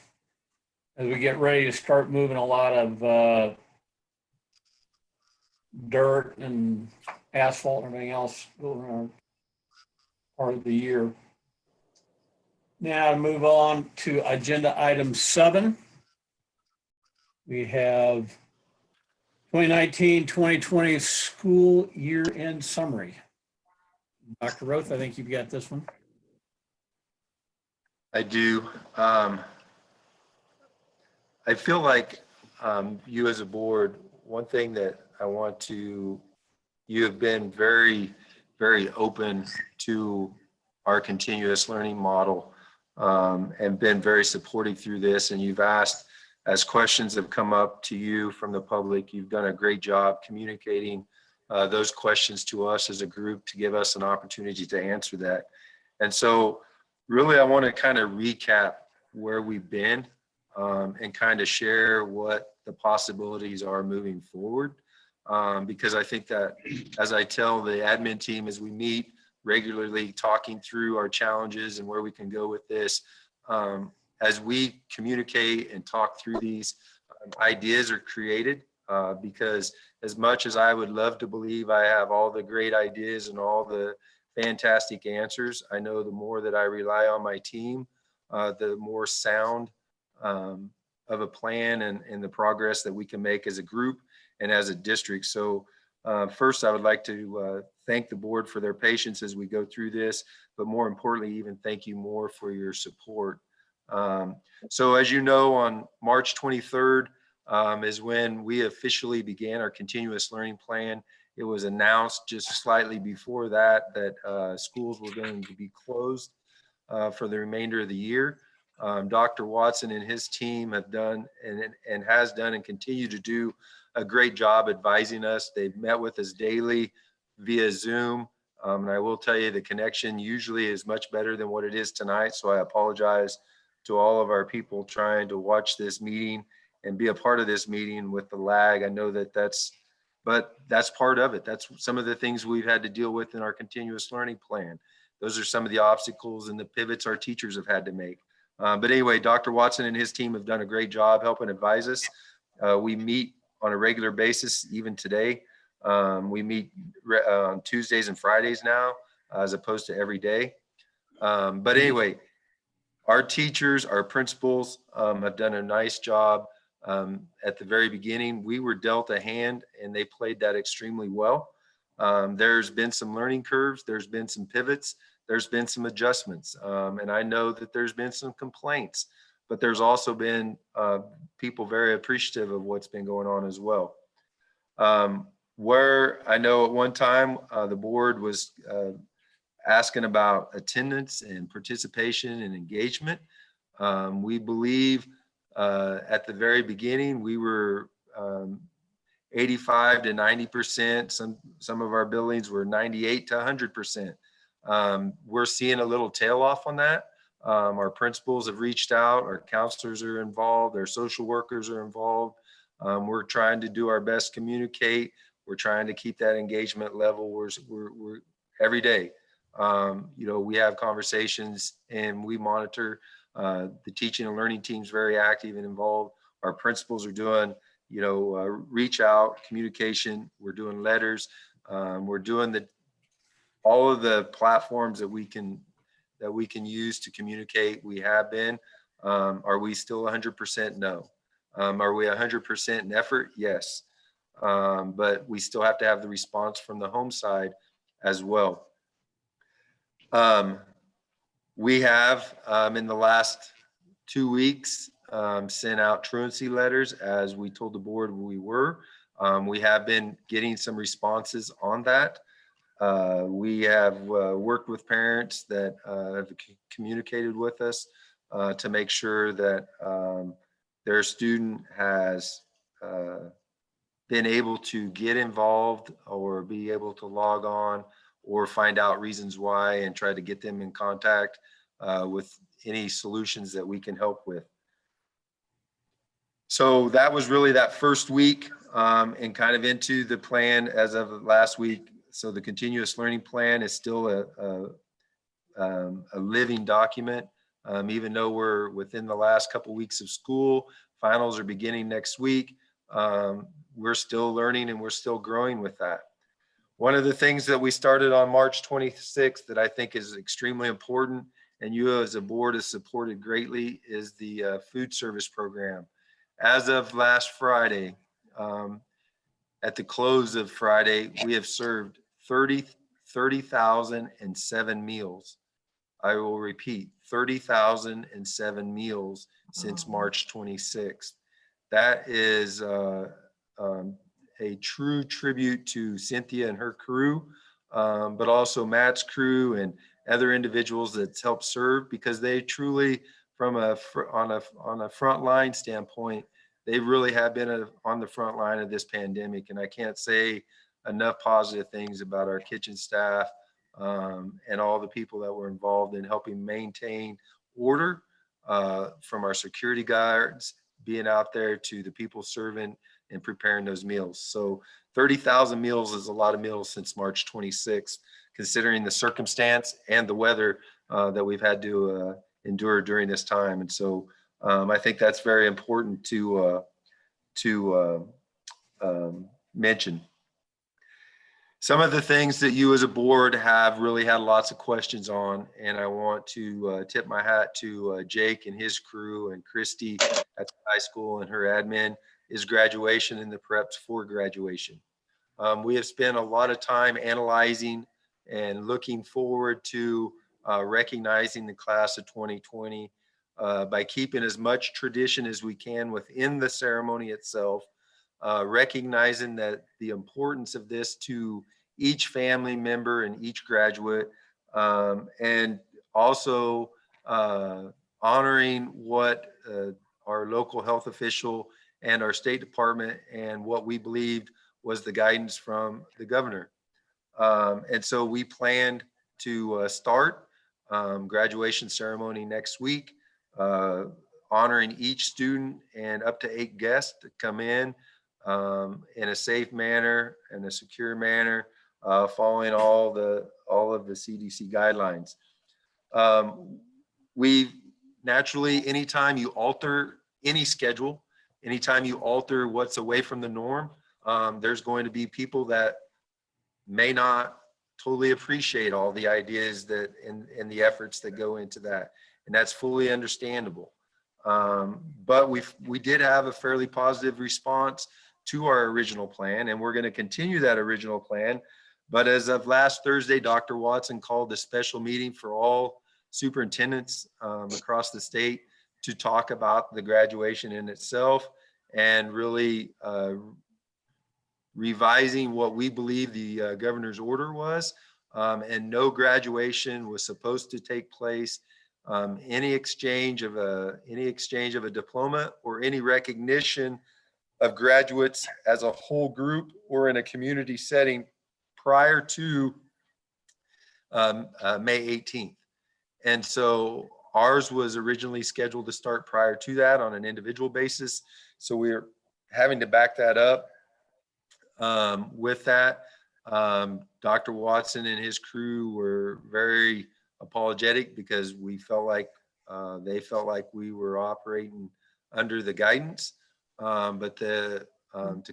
we get ready to start moving a lot of dirt and asphalt and everything else over our part of the year. Now to move on to agenda item 7. We have 2019-2020 school year-end summary. Dr. Roth, I think you've got this one. I do. I feel like you as a board, one thing that I want to, you have been very, very open to our continuous learning model and been very supportive through this. And you've asked, as questions have come up to you from the public, you've done a great job communicating those questions to us as a group to give us an opportunity to answer that. And so really, I want to kind of recap where we've been and kind of share what the possibilities are moving forward. Because I think that, as I tell the admin team as we meet regularly, talking through our challenges and where we can go with this, as we communicate and talk through these, ideas are created. Because as much as I would love to believe I have all the great ideas and all the fantastic answers, I know the more that I rely on my team, the more sound of a plan and the progress that we can make as a group and as a district. So first, I would like to thank the board for their patience as we go through this, but more importantly, even thank you more for your support. So as you know, on March 23rd is when we officially began our continuous learning plan. It was announced just slightly before that schools were going to be closed for the remainder of the year. Dr. Watson and his team have done and has done and continue to do a great job advising us. They've met with us daily via Zoom. And I will tell you, the connection usually is much better than what it is tonight. So I apologize to all of our people trying to watch this meeting and be a part of this meeting with the lag. I know that that's part of it. That's some of the things we've had to deal with in our continuous learning plan. Those are some of the obstacles and the pivots our teachers have had to make. But anyway, Dr. Watson and his team have done a great job helping advise us. We meet on a regular basis, even today. We meet on Tuesdays and Fridays now, as opposed to every day. But anyway, our teachers, our principals have done a nice job. At the very beginning, we were dealt a hand and they played that extremely well. There's been some learning curves. There's been some pivots. there's been some adjustments. And I know that there's been some complaints, but there's also been people very appreciative of what's been going on as well. Where I know at one time the board was asking about attendance and participation and engagement. We believe at the very beginning we were 85 to 90%. Some of our buildings were 98 to 100%. We're seeing a little tail off on that. Our principals have reached out, our counselors are involved, our social workers are involved. We're trying to do our best to communicate. We're trying to keep that engagement level. We're every day. We have conversations and we monitor. The teaching and learning team's very active and involved. Our principals are doing, reach out communication. We're doing letters. We're doing all of the platforms that we can use to communicate. We have been. Are we still 100%? No. Are we 100% in effort? Yes. But we still have to have the response from the home side as well. We have, in the last 2 weeks, sent out truancy letters as we told the board we were. We have been getting some responses on that. We have worked with parents that have communicated with us to make sure that their student has been able to get involved or be able to log on or find out reasons why and try to get them in contact with any solutions that we can help with. So that was really that first week and kind of into the plan as of last week. So the continuous learning plan is still a living document. Even though we're within the last couple of weeks of school, finals are beginning next week. We're still learning and we're still growing with that. One of the things that we started on March 26th that I think is extremely important, and you as a board has supported greatly, is the food service program. As of last Friday, at the close of Friday, we have served 30,007 meals. I will repeat, 30,007 meals since March 26th. That is a true tribute to Cynthia and her crew, but also Matt's crew and other individuals that's helped serve, because they truly, on a front line standpoint, they really have been on the front line of this pandemic. And I can't say enough positive things about our kitchen staff and all the people that were involved in helping maintain order, from our security guards being out there to the people serving and preparing those meals. So 30,000 meals is a lot of meals since March 26th, considering the circumstance and the weather that we've had to endure during this time. And so I think that's very important to mention. Some of the things that you as a board have really had lots of questions on, and I want to tip my hat to Jake and his crew and Christy at the high school and her admin, is graduation and the preps for graduation. We have spent a lot of time analyzing and looking forward to recognizing the class of 2020 by keeping as much tradition as we can within the ceremony itself, recognizing that the importance of this to each family member and each graduate, and also honoring what our local health official and our State Department and what we believed was the guidance from the governor. And so we planned to start graduation ceremony next week, honoring each student and up to 8 guests to come in a safe manner and a secure manner, following all of the CDC guidelines. We naturally, anytime you alter any schedule, anytime you alter what's away from the norm, there's going to be people that may not totally appreciate all the ideas that and the efforts that go into that. And that's fully understandable. But we did have a fairly positive response to our original plan, and we're going to continue that original plan. But as of last Thursday, Dr. Watson called a special meeting for all superintendents across the state to talk about the graduation in itself and really revising what we believe the governor's order was. And no graduation was supposed to take place. Any exchange of a diploma or any recognition of graduates as a whole group or in a community setting prior to May 18th. And so ours was originally scheduled to start prior to that on an individual basis. So we're having to back that up. With that, Dr. Watson and his crew were very apologetic because we felt like they felt like we were operating under the guidance, but to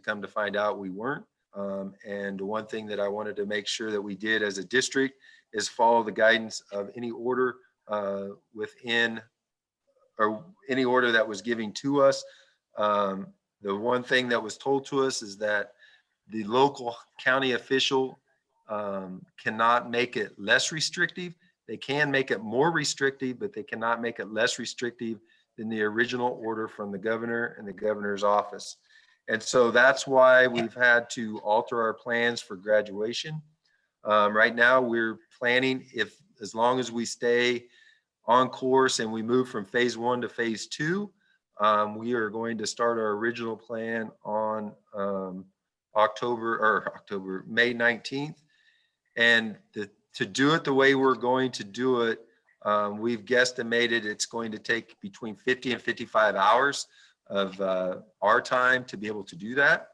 come to find out we weren't. And the one thing that I wanted to make sure that we did as a district is follow the guidance of any order within or any order that was given to us. The one thing that was told to us is that the local county official cannot make it less restrictive. They can make it more restrictive, but they cannot make it less restrictive than the original order from the governor and the governor's office. And so that's why we've had to alter our plans for graduation. Right now we're planning, as long as we stay on course and we move from phase 1 to phase 2, we are going to start our original plan on May 19th. And to do it the way we're going to do it, we've guesstimated it's going to take between 50 and 55 hours of our time to be able to do that.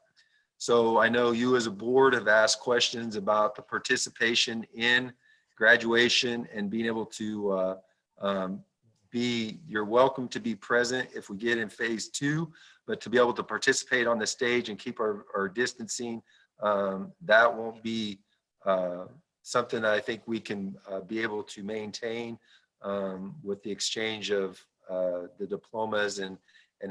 So I know you as a board have asked questions about the participation in graduation and being able to you're welcome to be present if we get in phase 2, but to be able to participate on the stage and keep our distancing, that won't be something that I think we can be able to maintain with the exchange of the diplomas and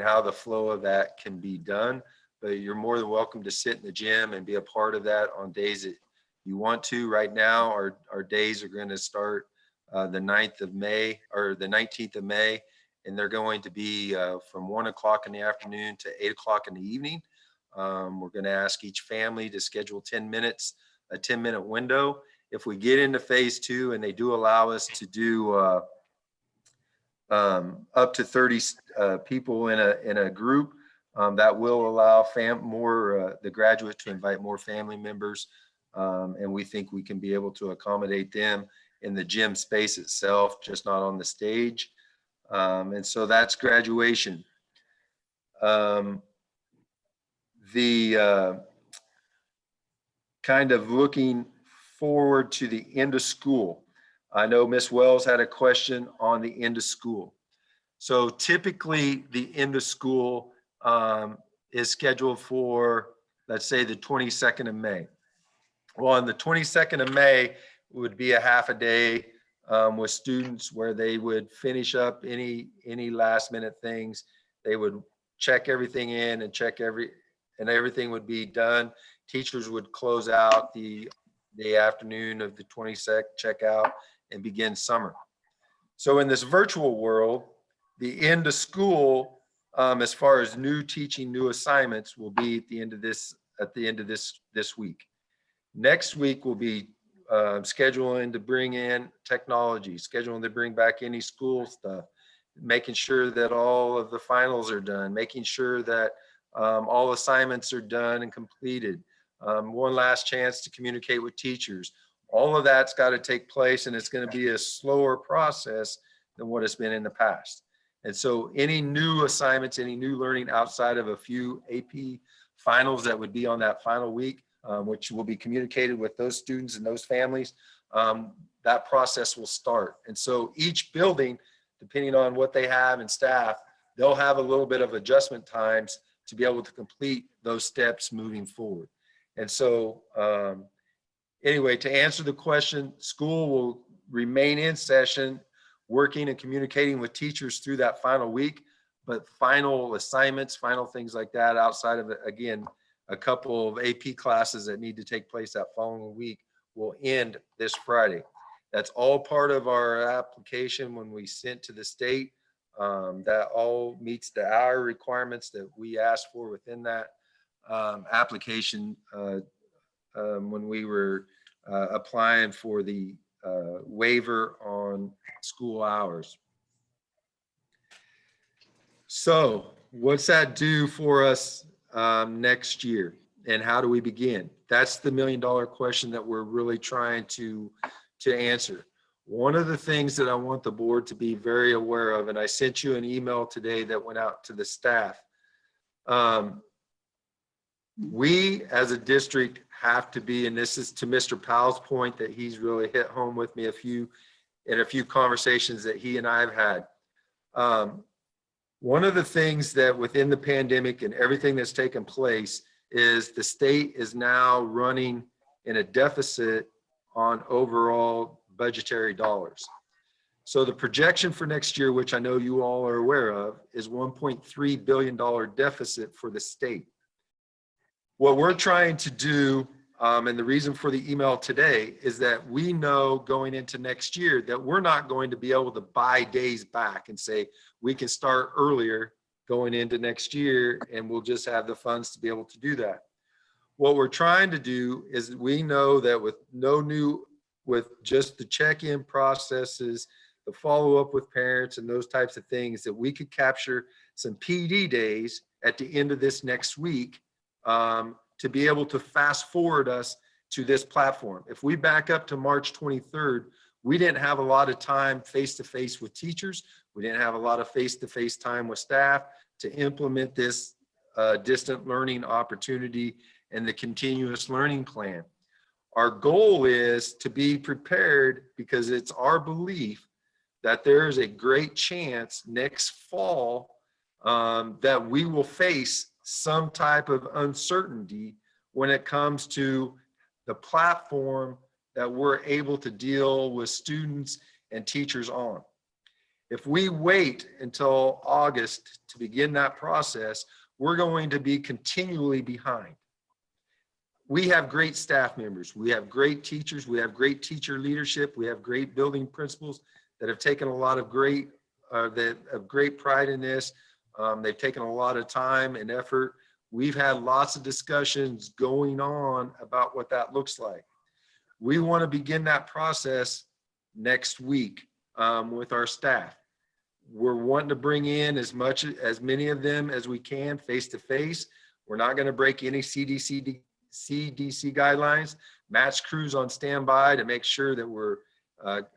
how the flow of that can be done. But you're more than welcome to sit in the gym and be a part of that on days that you want to. Right now, our days are going to start the 9th of May or the 19th of May, and they're going to be from 1 o'clock in the afternoon to 8 o'clock in the evening. We're going to ask each family to schedule 10 minutes, a 10-minute window. If we get into phase 2 and they do allow us to do up to 30 people in a group, that will allow the graduate to invite more family members. And we think we can be able to accommodate them in the gym space itself, just not on the stage. And so that's graduation. The kind of looking forward to the end of school. I know Ms. Wells had a question on the end of school. So typically the end of school is scheduled for, let's say, the 22nd of May. Well, on the 22nd of May would be a half a day with students where they would finish up any last minute things. They would check everything in and everything would be done. Teachers would close out the afternoon of the 22nd, check out and begin summer. So in this virtual world, the end of school, as far as new teaching, new assignments, will be at the end of this week. Next week will be scheduling to bring in technology, scheduling to bring back any school stuff, making sure that all of the finals are done, making sure that all assignments are done and completed. One last chance to communicate with teachers. All of that's got to take place, and it's going to be a slower process than what it's been in the past. And so any new assignments, any new learning outside of a few AP finals that would be on that final week, which will be communicated with those students and those families, that process will start. And so each building, depending on what they have in staff, they'll have a little bit of adjustment times to be able to complete those steps moving forward. And so anyway, to answer the question, school will remain in session, working and communicating with teachers through that final week, but final assignments, final things like that outside of it, again, a couple of AP classes that need to take place that following week will end this Friday. That's all part of our application when we sent to the state. That all meets the hour requirements that we asked for within that application when we were applying for the waiver on school hours. So what's that do for us next year? And how do we begin? That's the $1 million question that we're really trying to answer. One of the things that I want the board to be very aware of, and I sent you an email today that went out to the staff. We as a district have to be, and this is to Mr. Powell's point that he's really hit home with me in a few conversations that he and I have had. One of the things that within the pandemic and everything that's taken place is the state is now running in a deficit on overall budgetary dollars. So the projection for next year, which I know you all are aware of, is $1.3 billion deficit for the state. What we're trying to do, and the reason for the email today, is that we know going into next year that we're not going to be able to buy days back and say we can start earlier going into next year and we'll just have the funds to be able to do that. What we're trying to do is we know that with just the check-in processes, the follow-up with parents and those types of things, that we could capture some PD days at the end of this next week to be able to fast forward us to this platform. If we back up to March 23rd, we didn't have a lot of time face-to-face with teachers. We didn't have a lot of face-to-face time with staff to implement this distant learning opportunity and the continuous learning plan. Our goal is to be prepared because it's our belief that there is a great chance next fall that we will face some type of uncertainty when it comes to the platform that we're able to deal with students and teachers on. If we wait until August to begin that process, we're going to be continually behind. We have great staff members. We have great teachers. We have great teacher leadership. We have great building principals that have taken a lot of great pride in this. They've taken a lot of time and effort. We've had lots of discussions going on about what that looks like. We want to begin that process next week with our staff. We're wanting to bring in as many of them as we can face-to-face. We're not going to break any CDC guidelines. Matt's crew's on standby to make sure that we're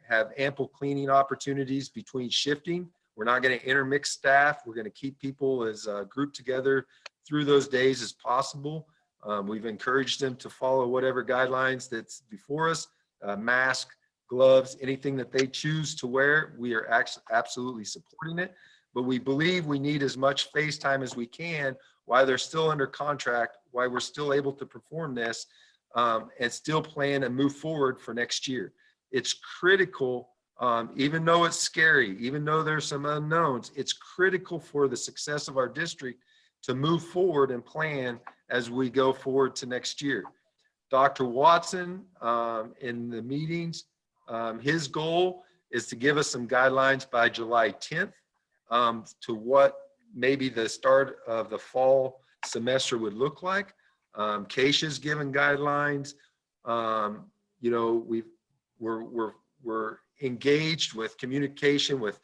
have ample cleaning opportunities between shifting. We're not going to intermix staff. We're going to keep people as grouped together through those days as possible. We've encouraged them to follow whatever guidelines that's before us, mask, gloves, anything that they choose to wear. We are absolutely supporting it, but we believe we need as much face time as we can while they're still under contract, while we're still able to perform this and still plan and move forward for next year. It's critical, even though it's scary, even though there's some unknowns, it's critical for the success of our district to move forward and plan as we go forward to next year. Dr. Watson, in the meetings, his goal is to give us some guidelines by July 10th to what maybe the start of the fall semester would look like. Keisha's given guidelines. You know, we're engaged with communication with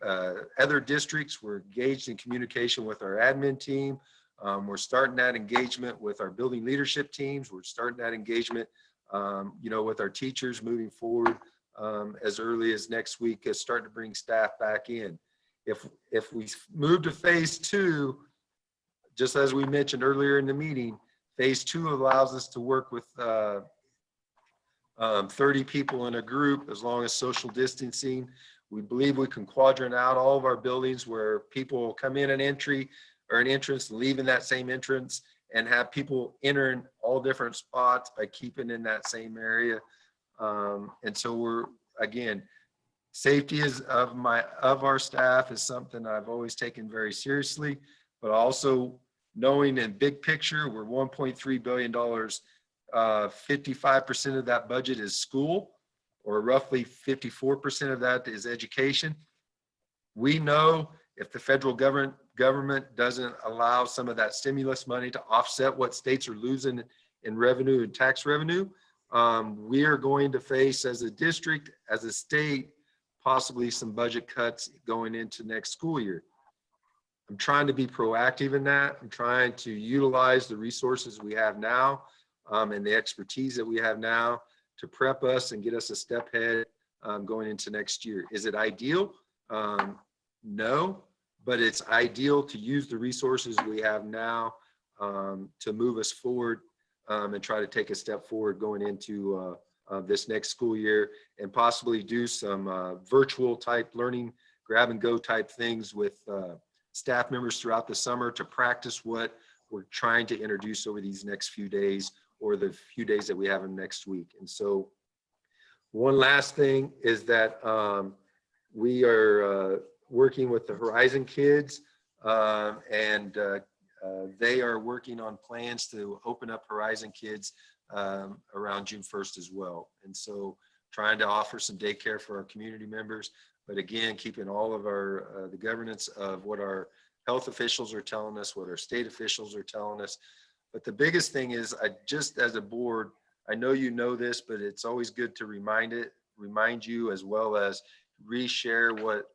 other districts. We're engaged in communication with our admin team. We're starting that engagement with our building leadership teams. We're starting that engagement, you know, with our teachers moving forward as early as next week, starting to bring staff back in. If we move to phase 2, just as we mentioned earlier in the meeting, phase 2 allows us to work with 30 people in a group as long as social distancing. We believe we can quadrant out all of our buildings where people will come in an entry or an entrance, leave in that same entrance, and have people entering all different spots by keeping in that same area. And so we're, again, safety of our staff is something I've always taken very seriously, but also knowing in big picture, we're $1.3 billion 55% of that budget is school, or roughly 54% of that is education. We know if the federal government doesn't allow some of that stimulus money to offset what states are losing in revenue and tax revenue, we are going to face as a district, as a state, possibly some budget cuts going into next school year. I'm trying to be proactive in that. I'm trying to utilize the resources we have now and the expertise that we have now to prep us and get us a step ahead going into next year. Is it ideal? No, but it's ideal to use the resources we have now to move us forward and try to take a step forward going into this next school year, and possibly do some virtual type learning, grab and go type things with staff members throughout the summer to practice what we're trying to introduce over these next few days, or the few days that we have in next week. And so one last thing is that we are working with the Horizon kids, and they are working on plans to open up Horizon kids around June 1st as well. And so trying to offer some daycare for our community members, but again, keeping all of our the governance of what our health officials are telling us, what our state officials are telling us. But the biggest thing is, I just, as a board, I know you know this, but it's always good to remind you, as well as reshare what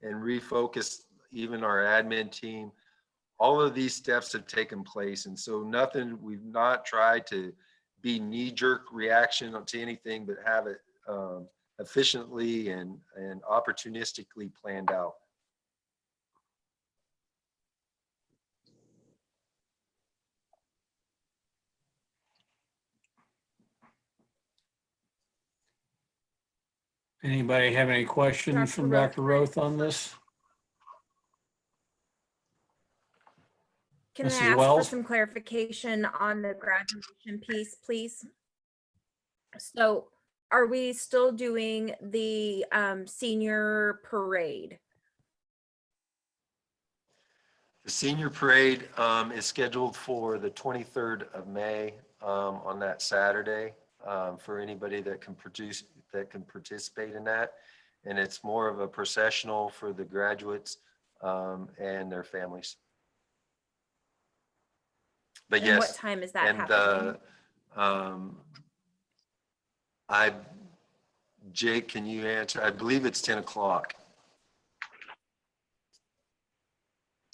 and refocus even our admin team. All of these steps have taken place. And so we've not tried to be knee-jerk reaction to anything, but have it efficiently and opportunistically planned out. Anybody have any questions from Dr. Roth on this? Can I Mrs. ask for Wells? some clarification on the graduation piece, please? So are we still doing the senior parade? The senior parade is scheduled for the 23rd of May on that Saturday for anybody that can participate in that. And it's more of a processional for the graduates and their families. But And yes. what time is that happening? Jake, can you answer? I believe it's 10 o'clock.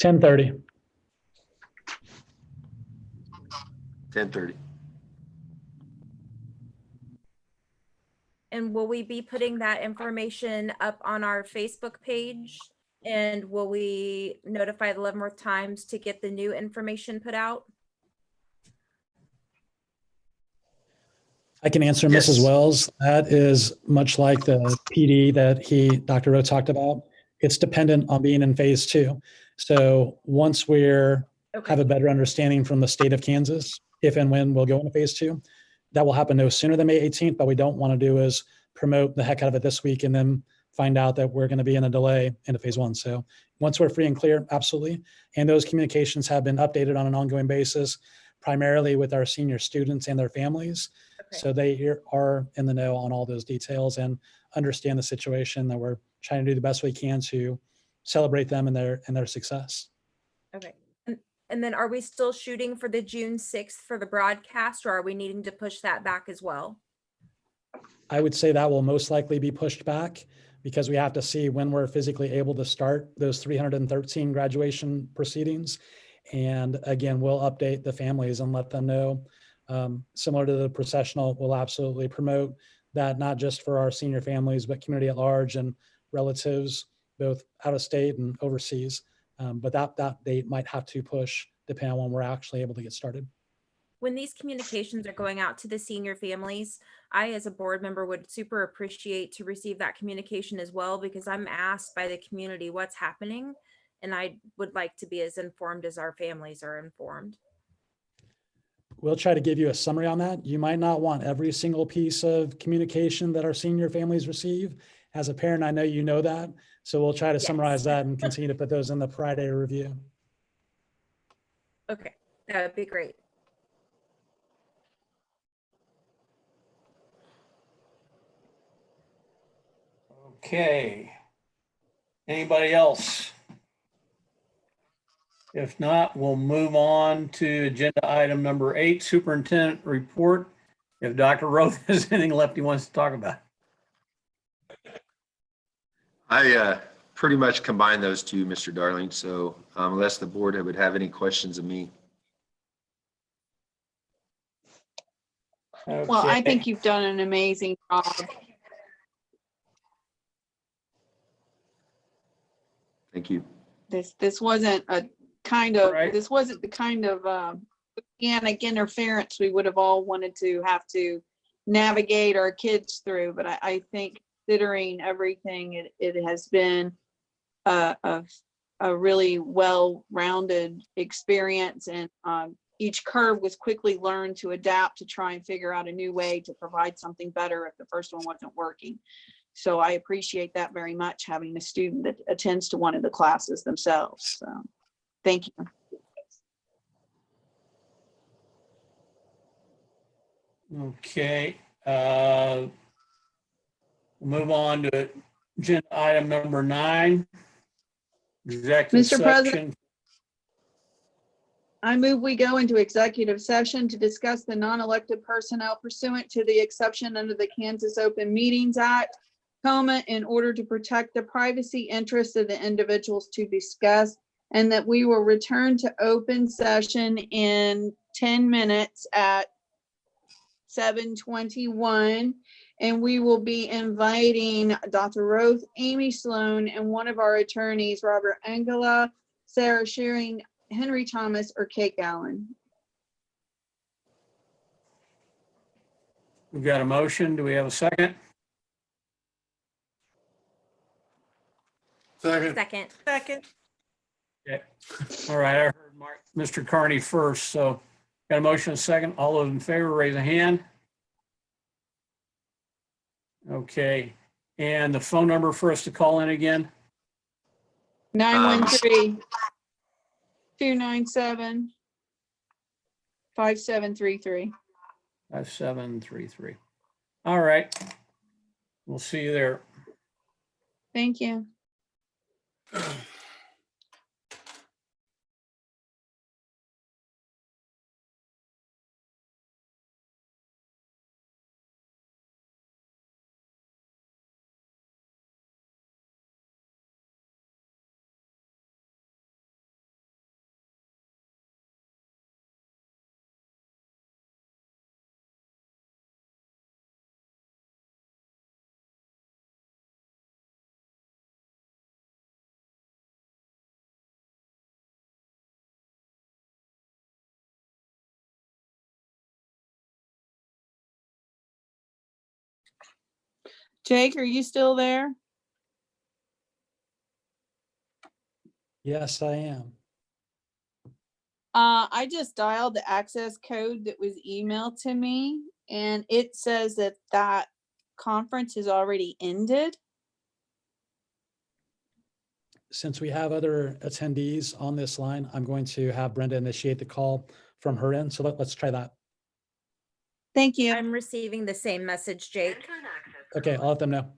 10:30. 10:30. And will we be putting that information up on our Facebook page? And will we notify the Leavenworth Times to get the new information put out? I can answer Yes. Mrs. Wells. That is much like the PD that Dr. Rowe talked about. It's dependent on being in phase 2. So once we're have a better understanding from the state of Kansas, if and when we'll go into phase 2, that will happen no sooner than May 18th. But we don't want to do is promote the heck out of it this week and then find out that we're going to be in a delay into phase 1. So once we're free and clear, absolutely. And those communications have been updated on an ongoing basis, primarily with our senior students and their families. So they are in the know on all those details and understand the situation, that we're trying to do the best we can to celebrate them and their success. Okay. And then are we still shooting for the June 6th for the broadcast, or are we needing to push that back as well? I would say that will most likely be pushed back, because we have to see when we're physically able to start those 313 graduation proceedings. And again, we'll update the families and let them know. Similar to the processional, we'll absolutely promote that, not just for our senior families, but community at large and relatives, both out of state and overseas. But that date might have to push depending on when we're actually able to get started. When these communications are going out to the senior families, I, as a board member, would super appreciate to receive that communication as well, because I'm asked by the community what's happening, and I would like to be as informed as our families are informed. We'll try to give you a summary on that. You might not want every single piece of communication that our senior families receive. As a parent, I know you know that. So we'll try to summarize that and continue to put those in the Friday review. Okay, that would be great. Okay. Anybody else? If not, we'll move on to agenda item number 8, superintendent report. If Dr. Roth has anything left he wants to talk about. I pretty much combined those two, Mr. Darling. So unless the board would have any questions of me. Well, I Okay. think you've done an amazing job. Thank you. This wasn't a kind of, Right. this wasn't the kind of organic interference we would have all wanted to have to navigate our kids through. But I think considering everything, it has been a really well-rounded experience, and each curve was quickly learned to adapt to try and figure out a new way to provide something better if the first one wasn't working. So I appreciate that very much, having a student that attends to one of the classes themselves. So thank you. Okay. Move on to agenda item number 9. Executive Mr. President. session. I move we go into executive session to discuss the non-elected personnel pursuant to the exception under the Kansas Open Meetings Act, in order to protect the privacy interests of the individuals to discuss, and that we will return to open session in 10 minutes at 7:21. And we will be inviting Dr. Roth, Amy Sloan, and one of our attorneys, Robert Angela, Sarah Shearing, Henry Thomas, or Kate Gallen. We've got a motion. Do we have a second? Second. Second. Second. Okay. All right. I heard Mr. Carney first. So got a motion, a second. All those in favor, raise a hand. Okay. And the phone number for us to call in again? 913-297-5733. 5733. All right. We'll see you there. Thank you. Jake, are you still there? Yes, I am. I just dialed the access code that was emailed to me, and it says that that conference is already ended. Since we have other attendees on this line, I'm going to have Brenda initiate the call from her end. So let's try that. Thank you. I'm receiving the same message, Jake. Okay, I'll let them know.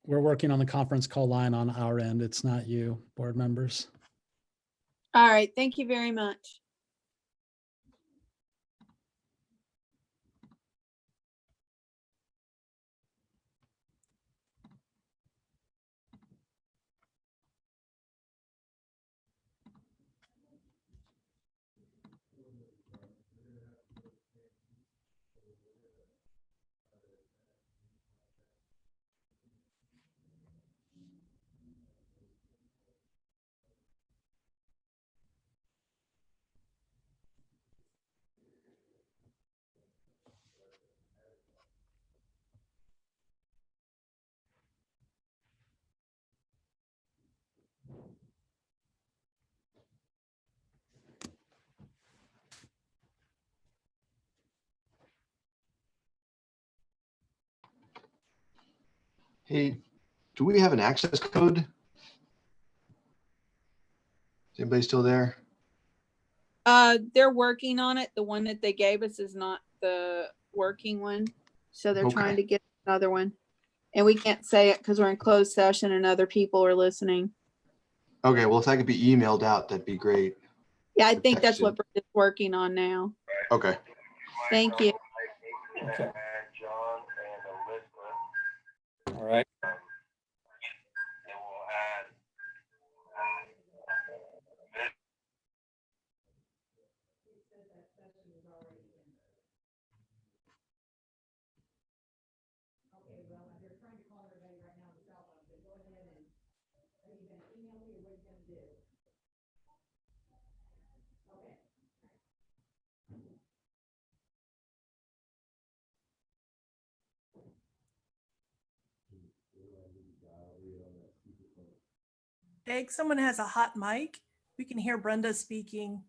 We're working on the conference call line on our end. It's not you, board members. All right. Thank you very much. Hey, do we have an access code? Is anybody still there? They're working on it. The one that they gave us is not the working one. So they're trying Okay. to get another one. And we can't say it because we're in closed session and other people are listening. Okay, well, if that could be emailed out, that'd be great. Yeah, I Or think that's what texted. Brenda's working on now. Okay. Thank you. Okay. All right. Jake, someone has a hot mic. We can hear Brenda speaking.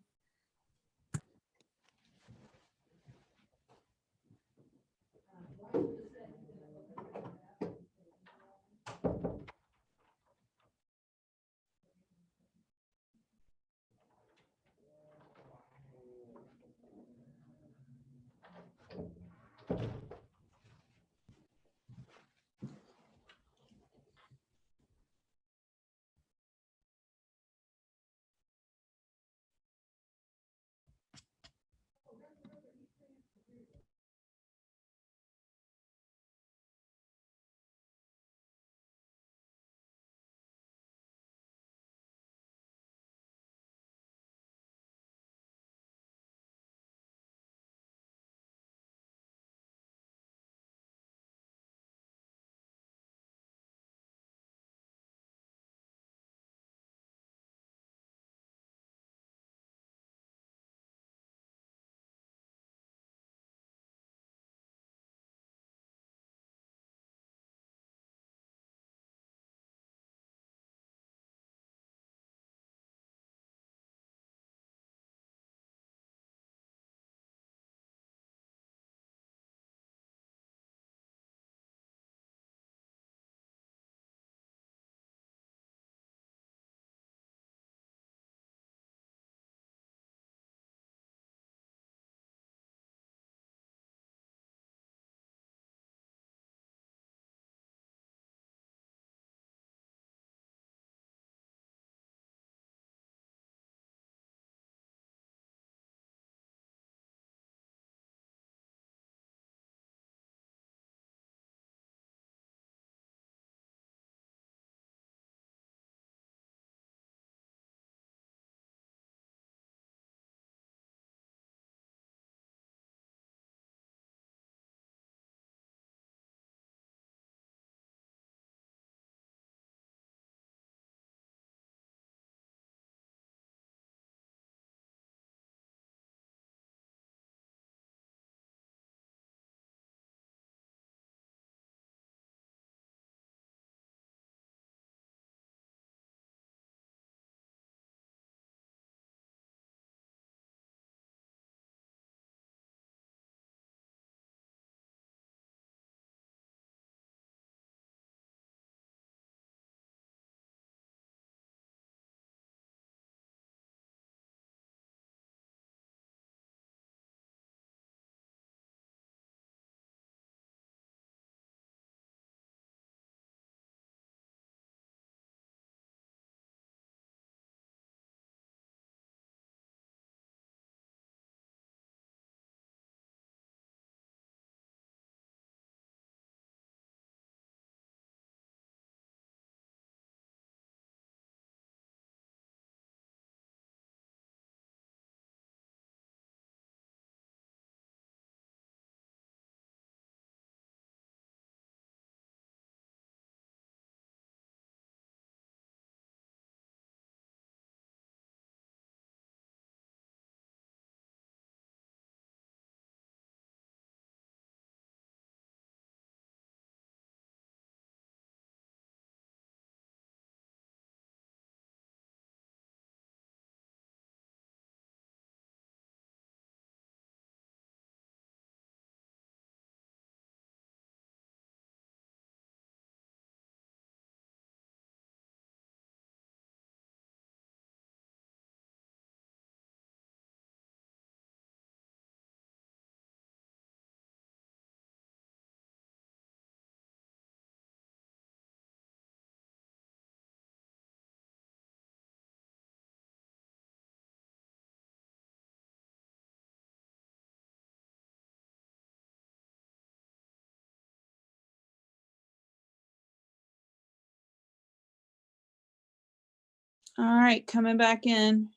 All right, coming back in.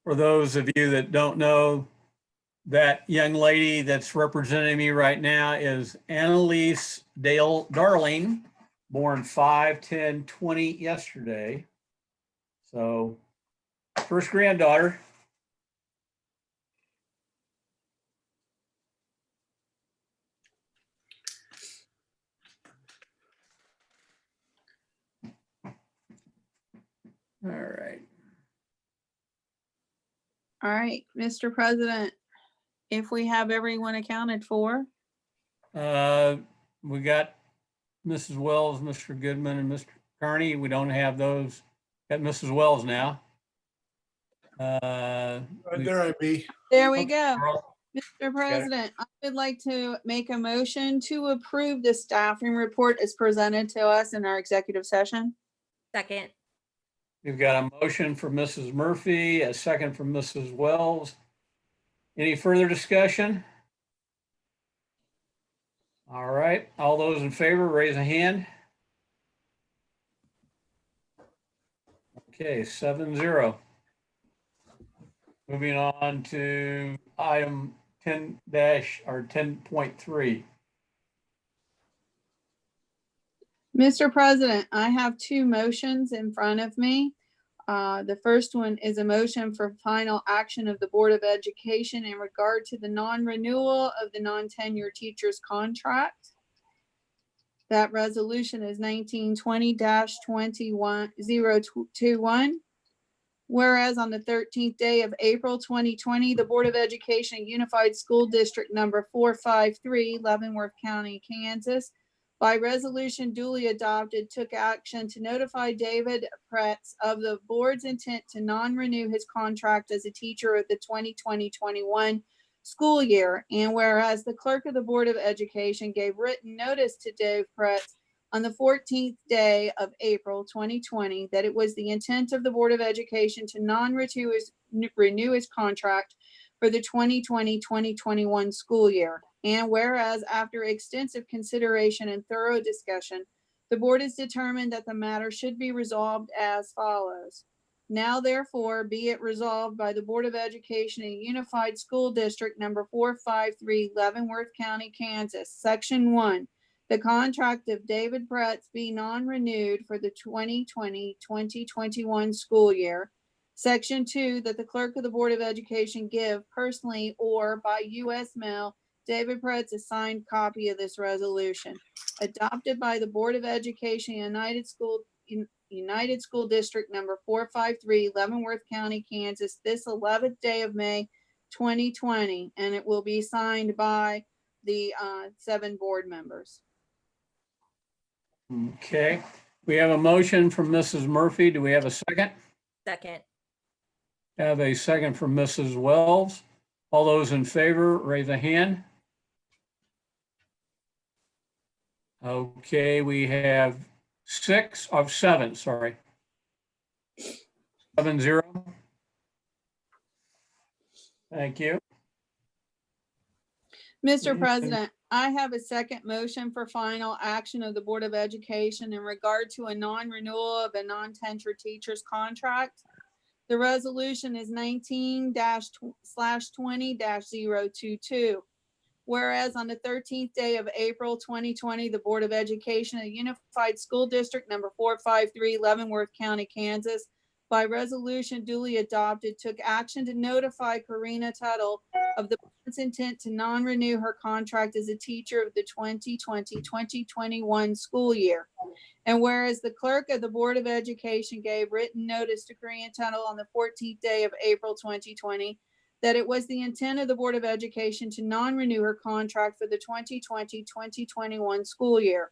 For those of you that don't know, that young lady that's representing me right now is Annalise Dale Darling, born 5/10/20 yesterday. So first granddaughter. All right. All right, Mr. President, if we have everyone accounted for, We got Mrs. Wells, Mr. Goodman, and Mr. Carney. We don't have those. Got Mrs. Wells now. Right there I be. there we go. Mr. President, I would like to make a motion to approve the staffing report as presented to us in our executive session. Second. We've got a motion for Mrs. Murphy, a second from Mrs. Wells. Any further discussion? All right, all those in favor, raise a hand. Okay, 7-0. Moving on to item 10-10.3. Mr. President, I have two motions in front of me. The first one is a motion for final action of the Board of Education in regard to the non-renewal of the non-tenure teachers contract. That resolution is 1920-21021. Whereas on the 13th day of April 2020, the Board of Education Unified School District number 453, Leavenworth County, Kansas, by resolution duly adopted, took action to notify David Pretz of the board's intent to non-renew his contract as a teacher of the 2020-21 school year. And whereas the clerk of the Board of Education gave written notice to Dave Pretz on the 14th day of April 2020 that it was the intent of the Board of Education to renew his contract for the 2020-2021 school year. And whereas after extensive consideration and thorough discussion, the board has determined that the matter should be resolved as follows. Now therefore be it resolved by the Board of Education in Unified School District number 453, Leavenworth County, Kansas, Section 1. The contract of David Pretz be non-renewed for the 2020-2021 school year. Section 2, that the clerk of the Board of Education give personally or by U.S. mail David Pretz a signed copy of this resolution, adopted by the Board of Education United School District number 453, Leavenworth County, Kansas, this 11th day of May 2020, and it will be signed by the 7 board members. Okay, we have a motion from Mrs. Murphy. Do we have a second? Second. Have a second from Mrs. Wells. All those in favor, raise a hand. Okay, we have 7, sorry. 7-0. Thank you. Mr. President, I have a second motion for final action of the Board of Education in regard to a non-renewal of a non-tenure teacher's contract. The resolution is 19/20-022. Whereas on the 13th day of April 2020, the Board of Education of Unified School District number 453, Leavenworth County, Kansas, by resolution duly adopted, took action to notify Karina Tuttle of the board's intent to non-renew her contract as a teacher of the 2020-2021 school year. And whereas the clerk of the Board of Education gave written notice to Karina Tuttle on the 14th day of April 2020 that it was the intent of the Board of Education to non-renew her contract for the 2020-2021 school year.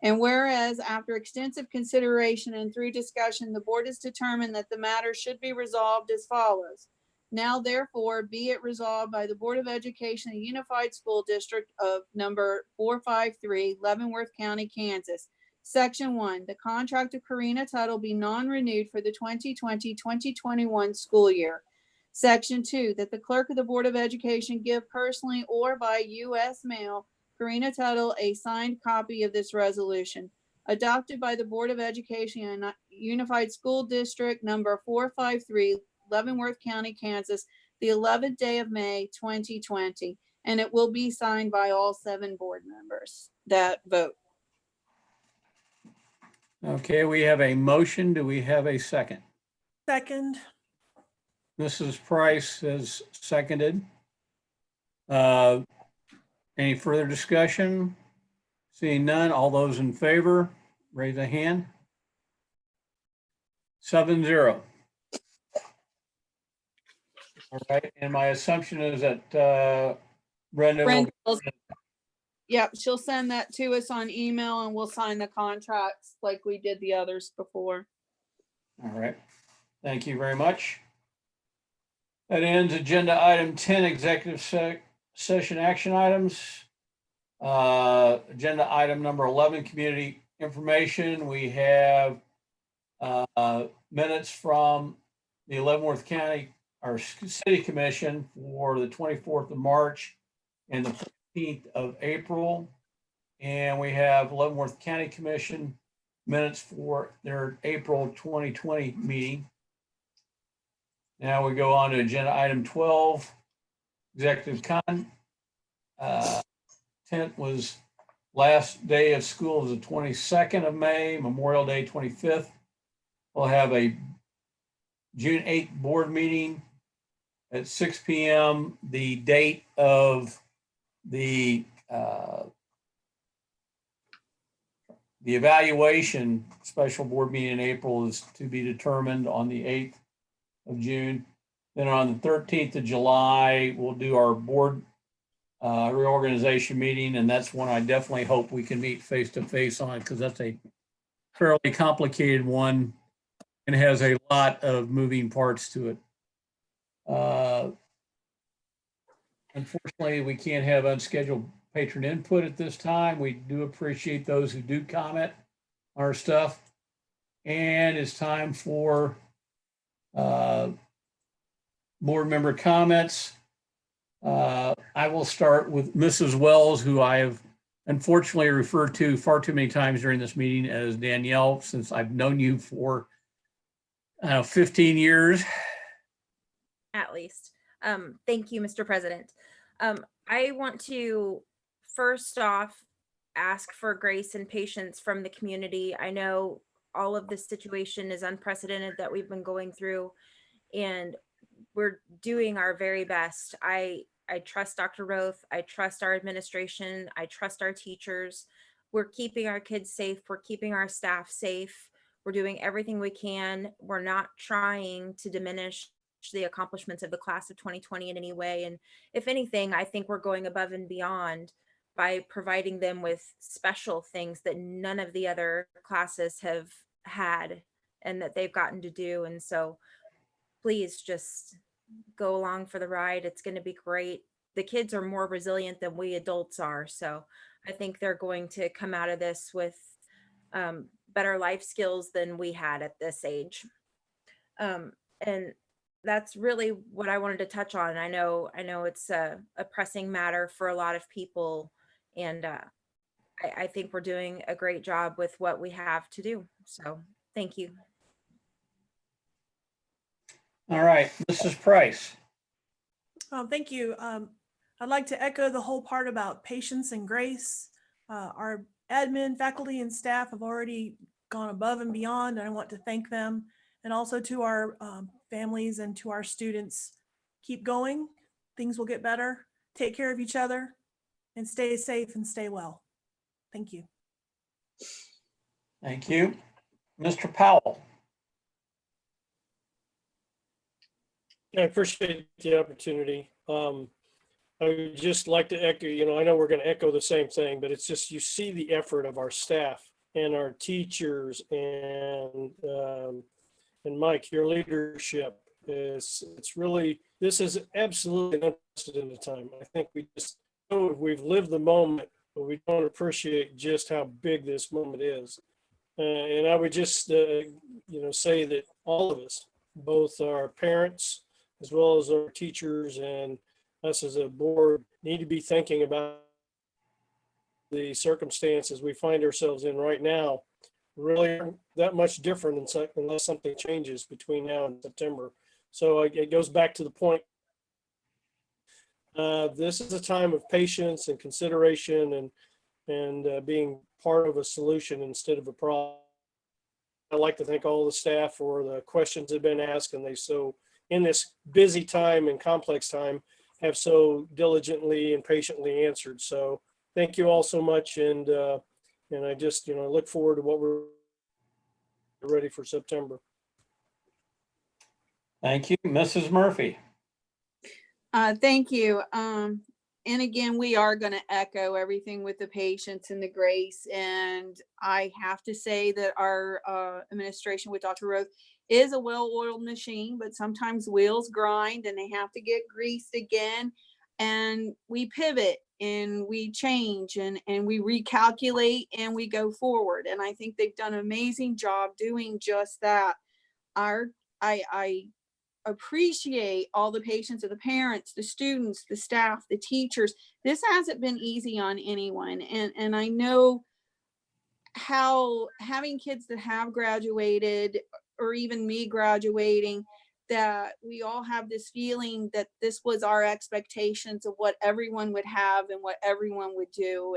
And whereas after extensive consideration and through discussion, the board has determined that the matter should be resolved as follows. Now therefore be it resolved by the Board of Education, the Unified School District of number 453, Leavenworth County, Kansas. Section 1, the contract of Karina Tuttle be non-renewed for the 2020-2021 school year. Section 2, that the clerk of the Board of Education give personally or by U.S. mail Karina Tuttle a signed copy of this resolution, adopted by the Board of Education, Unified School District number 453, Leavenworth County, Kansas, the 11th day of May, 2020, and it will be signed by all 7 board members that vote. Okay, we have a motion. Do we have a second? Second. Mrs. Price has seconded. Any further discussion? Seeing none, all those in favor, raise a hand. 7-0. All right, and my assumption is that Brenda will, Yep, she'll send that to us on email and we'll sign the contracts like we did the others before. all right, thank you very much. That ends agenda item 10, executive session action items. Agenda item number 11, community information. We have minutes from the Leavenworth County, our city commission for the 24th of March and the 15th of April. And we have Leavenworth County Commission minutes for their April 2020 meeting. Now we go on to agenda item 12, executive content was last day of school is the 22nd of May, Memorial Day 25th. We'll have a June 8th board meeting at 6 p.m. The date of the evaluation special board meeting in April is to be determined on the 8th of June. Then on the 13th of July, we'll do our board reorganization meeting, and that's one I definitely hope we can meet face to face on, because that's a fairly complicated one and has a lot of moving parts to it. Unfortunately, we can't have unscheduled patron input at this time. We do appreciate those who do comment on our stuff. And it's time for board member comments. I will start with Mrs. Wells, who I have unfortunately referred to far too many times during this meeting as Danielle, since I've known you for 15 years. At least. Thank you, Mr. President. I want to first off ask for grace and patience from the community. I know all of this situation is unprecedented that we've been going through, and we're doing our very best. I trust Dr. Roth. I trust our administration. I trust our teachers. We're keeping our kids safe. We're keeping our staff safe. We're doing everything we can. We're not trying to diminish the accomplishments of the class of 2020 in any way. And if anything, I think we're going above and beyond by providing them with special things that none of the other classes have had and that they've gotten to do. And so please just go along for the ride. It's going to be great. The kids are more resilient than we adults are. So I think they're going to come out of this with better life skills than we had at this age. And that's really what I wanted to touch on. I know it's a pressing matter for a lot of people, and I think we're doing a great job with what we have to do. So thank you. All right, Mrs. Price. Thank you. I'd like to echo the whole part about patience and grace. Our admin, faculty, and staff have already gone above and beyond, and I want to thank them. And also to our families and to our students, keep going. Things will get better. Take care of each other and stay safe and stay well. Thank you. Thank you. Mr. Powell. I appreciate the opportunity. I would just like to echo, I know we're going to echo the same thing, but it's just, you see the effort of our staff and our teachers and Mike, your leadership it's really this is absolutely an unprecedented time. I think we just know we've lived the moment, but we don't appreciate just how big this moment is. And I would just, say that all of us, both our parents, as well as our teachers and us as a board, need to be thinking about the circumstances we find ourselves in right now really aren't that much different unless something changes between now and September. So it goes back to the point. This is a time of patience and consideration and being part of a solution instead of a problem. I'd like to thank all the staff for the questions that have been asked, and they so in this busy time and complex time have so diligently and patiently answered. So thank you all so much, and I just look forward to what we're ready for September. Thank you, Mrs. Murphy. Thank you. And again, we are going to echo everything with the patience and the grace. And I have to say that our administration with Dr. Roth is a well-oiled machine, but sometimes wheels grind and they have to get greased again. And we pivot and we change and we recalculate and we go forward. And I think they've done an amazing job doing just that. I appreciate all the patience of the parents, the students, the staff, the teachers. This hasn't been easy on anyone. And I know how having kids that have graduated, or even me graduating, that we all have this feeling that this was our expectations of what everyone would have and what everyone would do.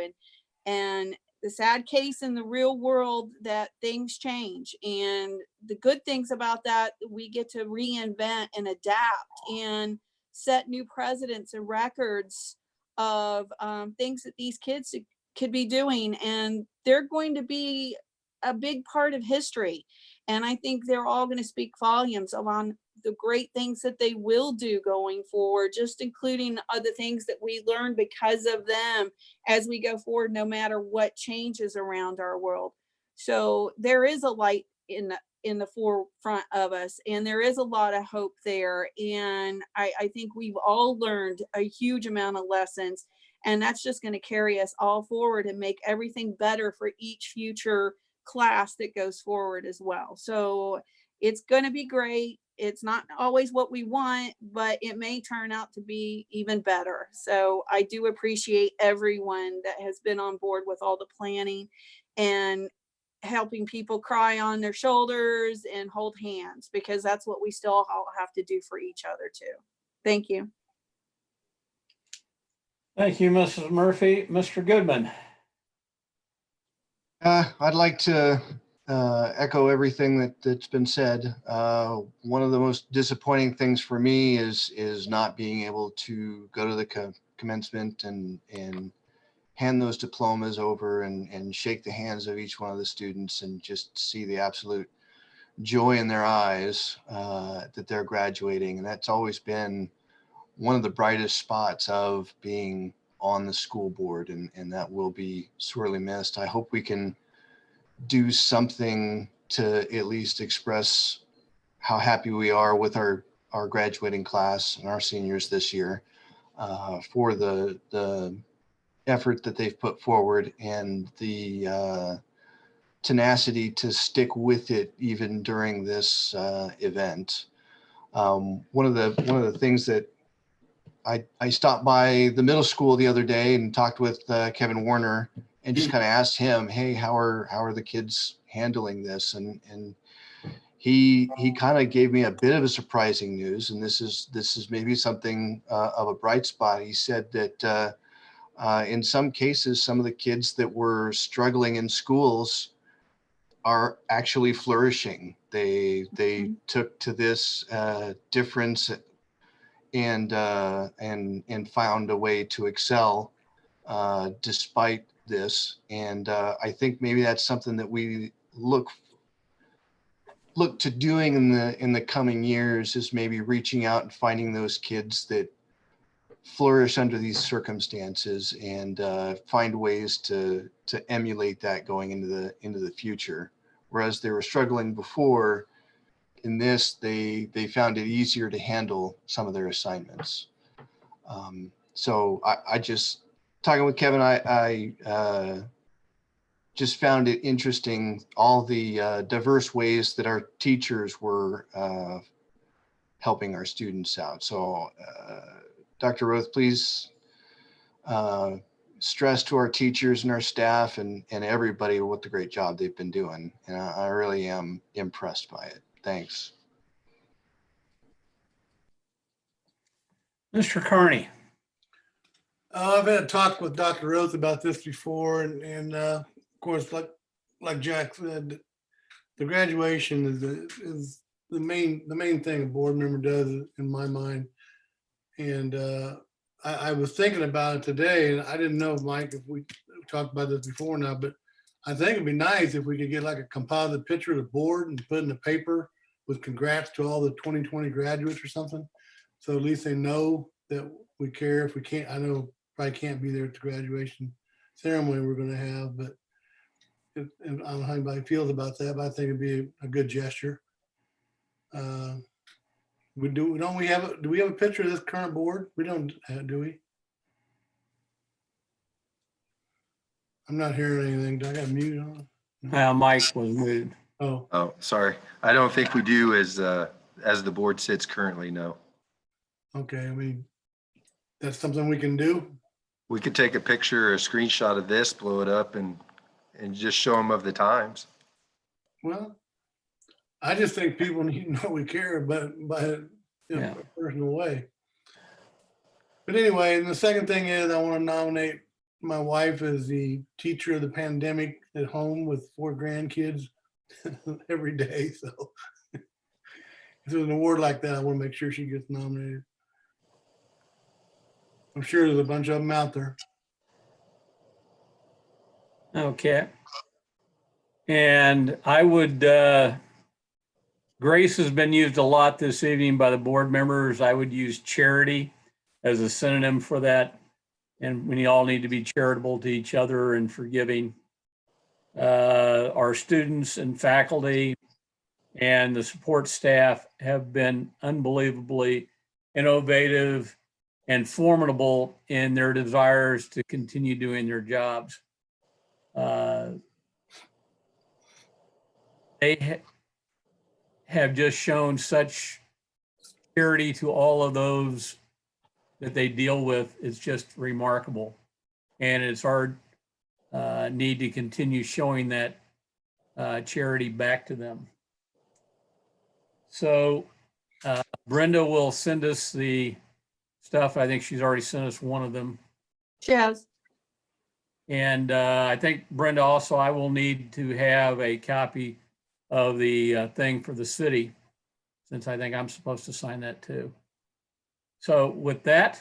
And the sad case in the real world that things change, and the good things about that, we get to reinvent and adapt and set new precedents and records of things that these kids could be doing, and they're going to be a big part of history. And I think they're all going to speak volumes on the great things that they will do going forward, just including other things that we learn because of them as we go forward, no matter what changes around our world. So there is a light in the forefront of us, and there is a lot of hope there. And I think we've all learned a huge amount of lessons, and that's just going to carry us all forward and make everything better for each future class that goes forward as well. So it's going to be great. It's not always what we want, but it may turn out to be even better. So I do appreciate everyone that has been on board with all the planning and helping people cry on their shoulders and hold hands, because that's what we still all have to do for each other too. Thank you. Thank you, Mrs. Murphy. Mr. Goodman. I'd like to echo everything that's been said. One of the most disappointing things for me is not being able to go to the commencement and hand those diplomas over and shake the hands of each one of the students and just see the absolute joy in their eyes that they're graduating. And that's always been one of the brightest spots of being on the school board, and that will be sorely missed. I hope we can do something to at least express how happy we are with our graduating class and our seniors this year for the effort that they've put forward and the tenacity to stick with it even during this event. One of the things that I stopped by the middle school the other day and talked with Kevin Warner and just kind of asked him, hey, how are the kids handling this? And he kind of gave me a bit of a surprising news. And this is maybe something of a bright spot. He said that in some cases, some of the kids that were struggling in schools are actually flourishing. They took to this difference and found a way to excel despite this. And I think maybe that's something that we look to doing in the coming years, is maybe reaching out and finding those kids that flourish under these circumstances and find ways to emulate that going into the future. Whereas they were struggling before, in this, they found it easier to handle some of their assignments. So I just, talking with Kevin, I just found it interesting, all the diverse ways that our teachers were helping our students out. So Dr. Roth, please stress to our teachers and our staff and everybody what the great job they've been doing. And I really am impressed by it. Thanks. Mr. Carney. I've had a talk with Dr. Roth about this before, and of course, like Jack said, the graduation is the main thing a board member does in my mind. And I was thinking about it today, and I didn't know, Mike, if we talked about this before now, but I think it'd be nice if we could get like a composite picture of the board and put in the paper with congrats to all the 2020 graduates or something. So at least they know that we care. If we can't, I know probably can't be there at the graduation ceremony we're going to have, but and I don't know how anybody feels about that, but I think it'd be a good gesture. Do we have a picture of this current board? We don't, do we? I'm not hearing anything. Do I got mute on? Mike was moved. Oh, sorry. I don't think we do as the board sits currently, no. okay. I mean, that's something we can do. We could take a picture or a screenshot of this, blow it up and just show them of the times. Well, I just think people need to know we care, but by a personal way. But anyway, and the second thing is I want to nominate my wife as the teacher of the pandemic at home with 4 grandkids every day. So if there's an award like that, I want to make sure she gets nominated. I'm sure there's a bunch of them out there. Okay. And I would, grace has been used a lot this evening by the board members. I would use charity as a synonym for that. And we all need to be charitable to each other and forgiving. Our students and faculty and the support staff have been unbelievably innovative and formidable in their desires to continue doing their jobs. They have just shown such charity to all of those that they deal with. It's just remarkable. And it's our need to continue showing that charity back to them. So Brenda will send us the stuff. I think she's already sent us one of them. She has. And I think Brenda also, I will need to have a copy of the thing for the city, since I think I'm supposed to sign that too. So with that,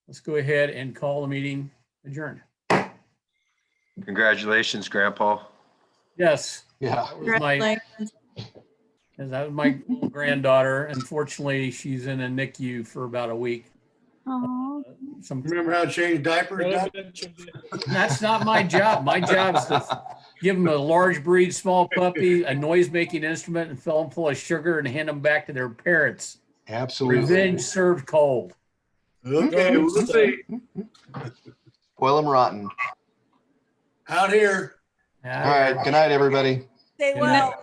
let's go ahead and call the meeting adjourned. Congratulations, Grandpa. Yes. Yeah. That was my little granddaughter. Unfortunately, she's in a NICU for about a week. Oh, Remember how to change diapers? Doc? That's not my job. My job is to give them a large breed, small puppy, a noise-making instrument, and fill them full of sugar and hand them back to their parents. Absolutely. Revenge served cold. Okay, we'll see. Spoil them rotten. Out here. All right. Good night, everybody. Stay Good well. night.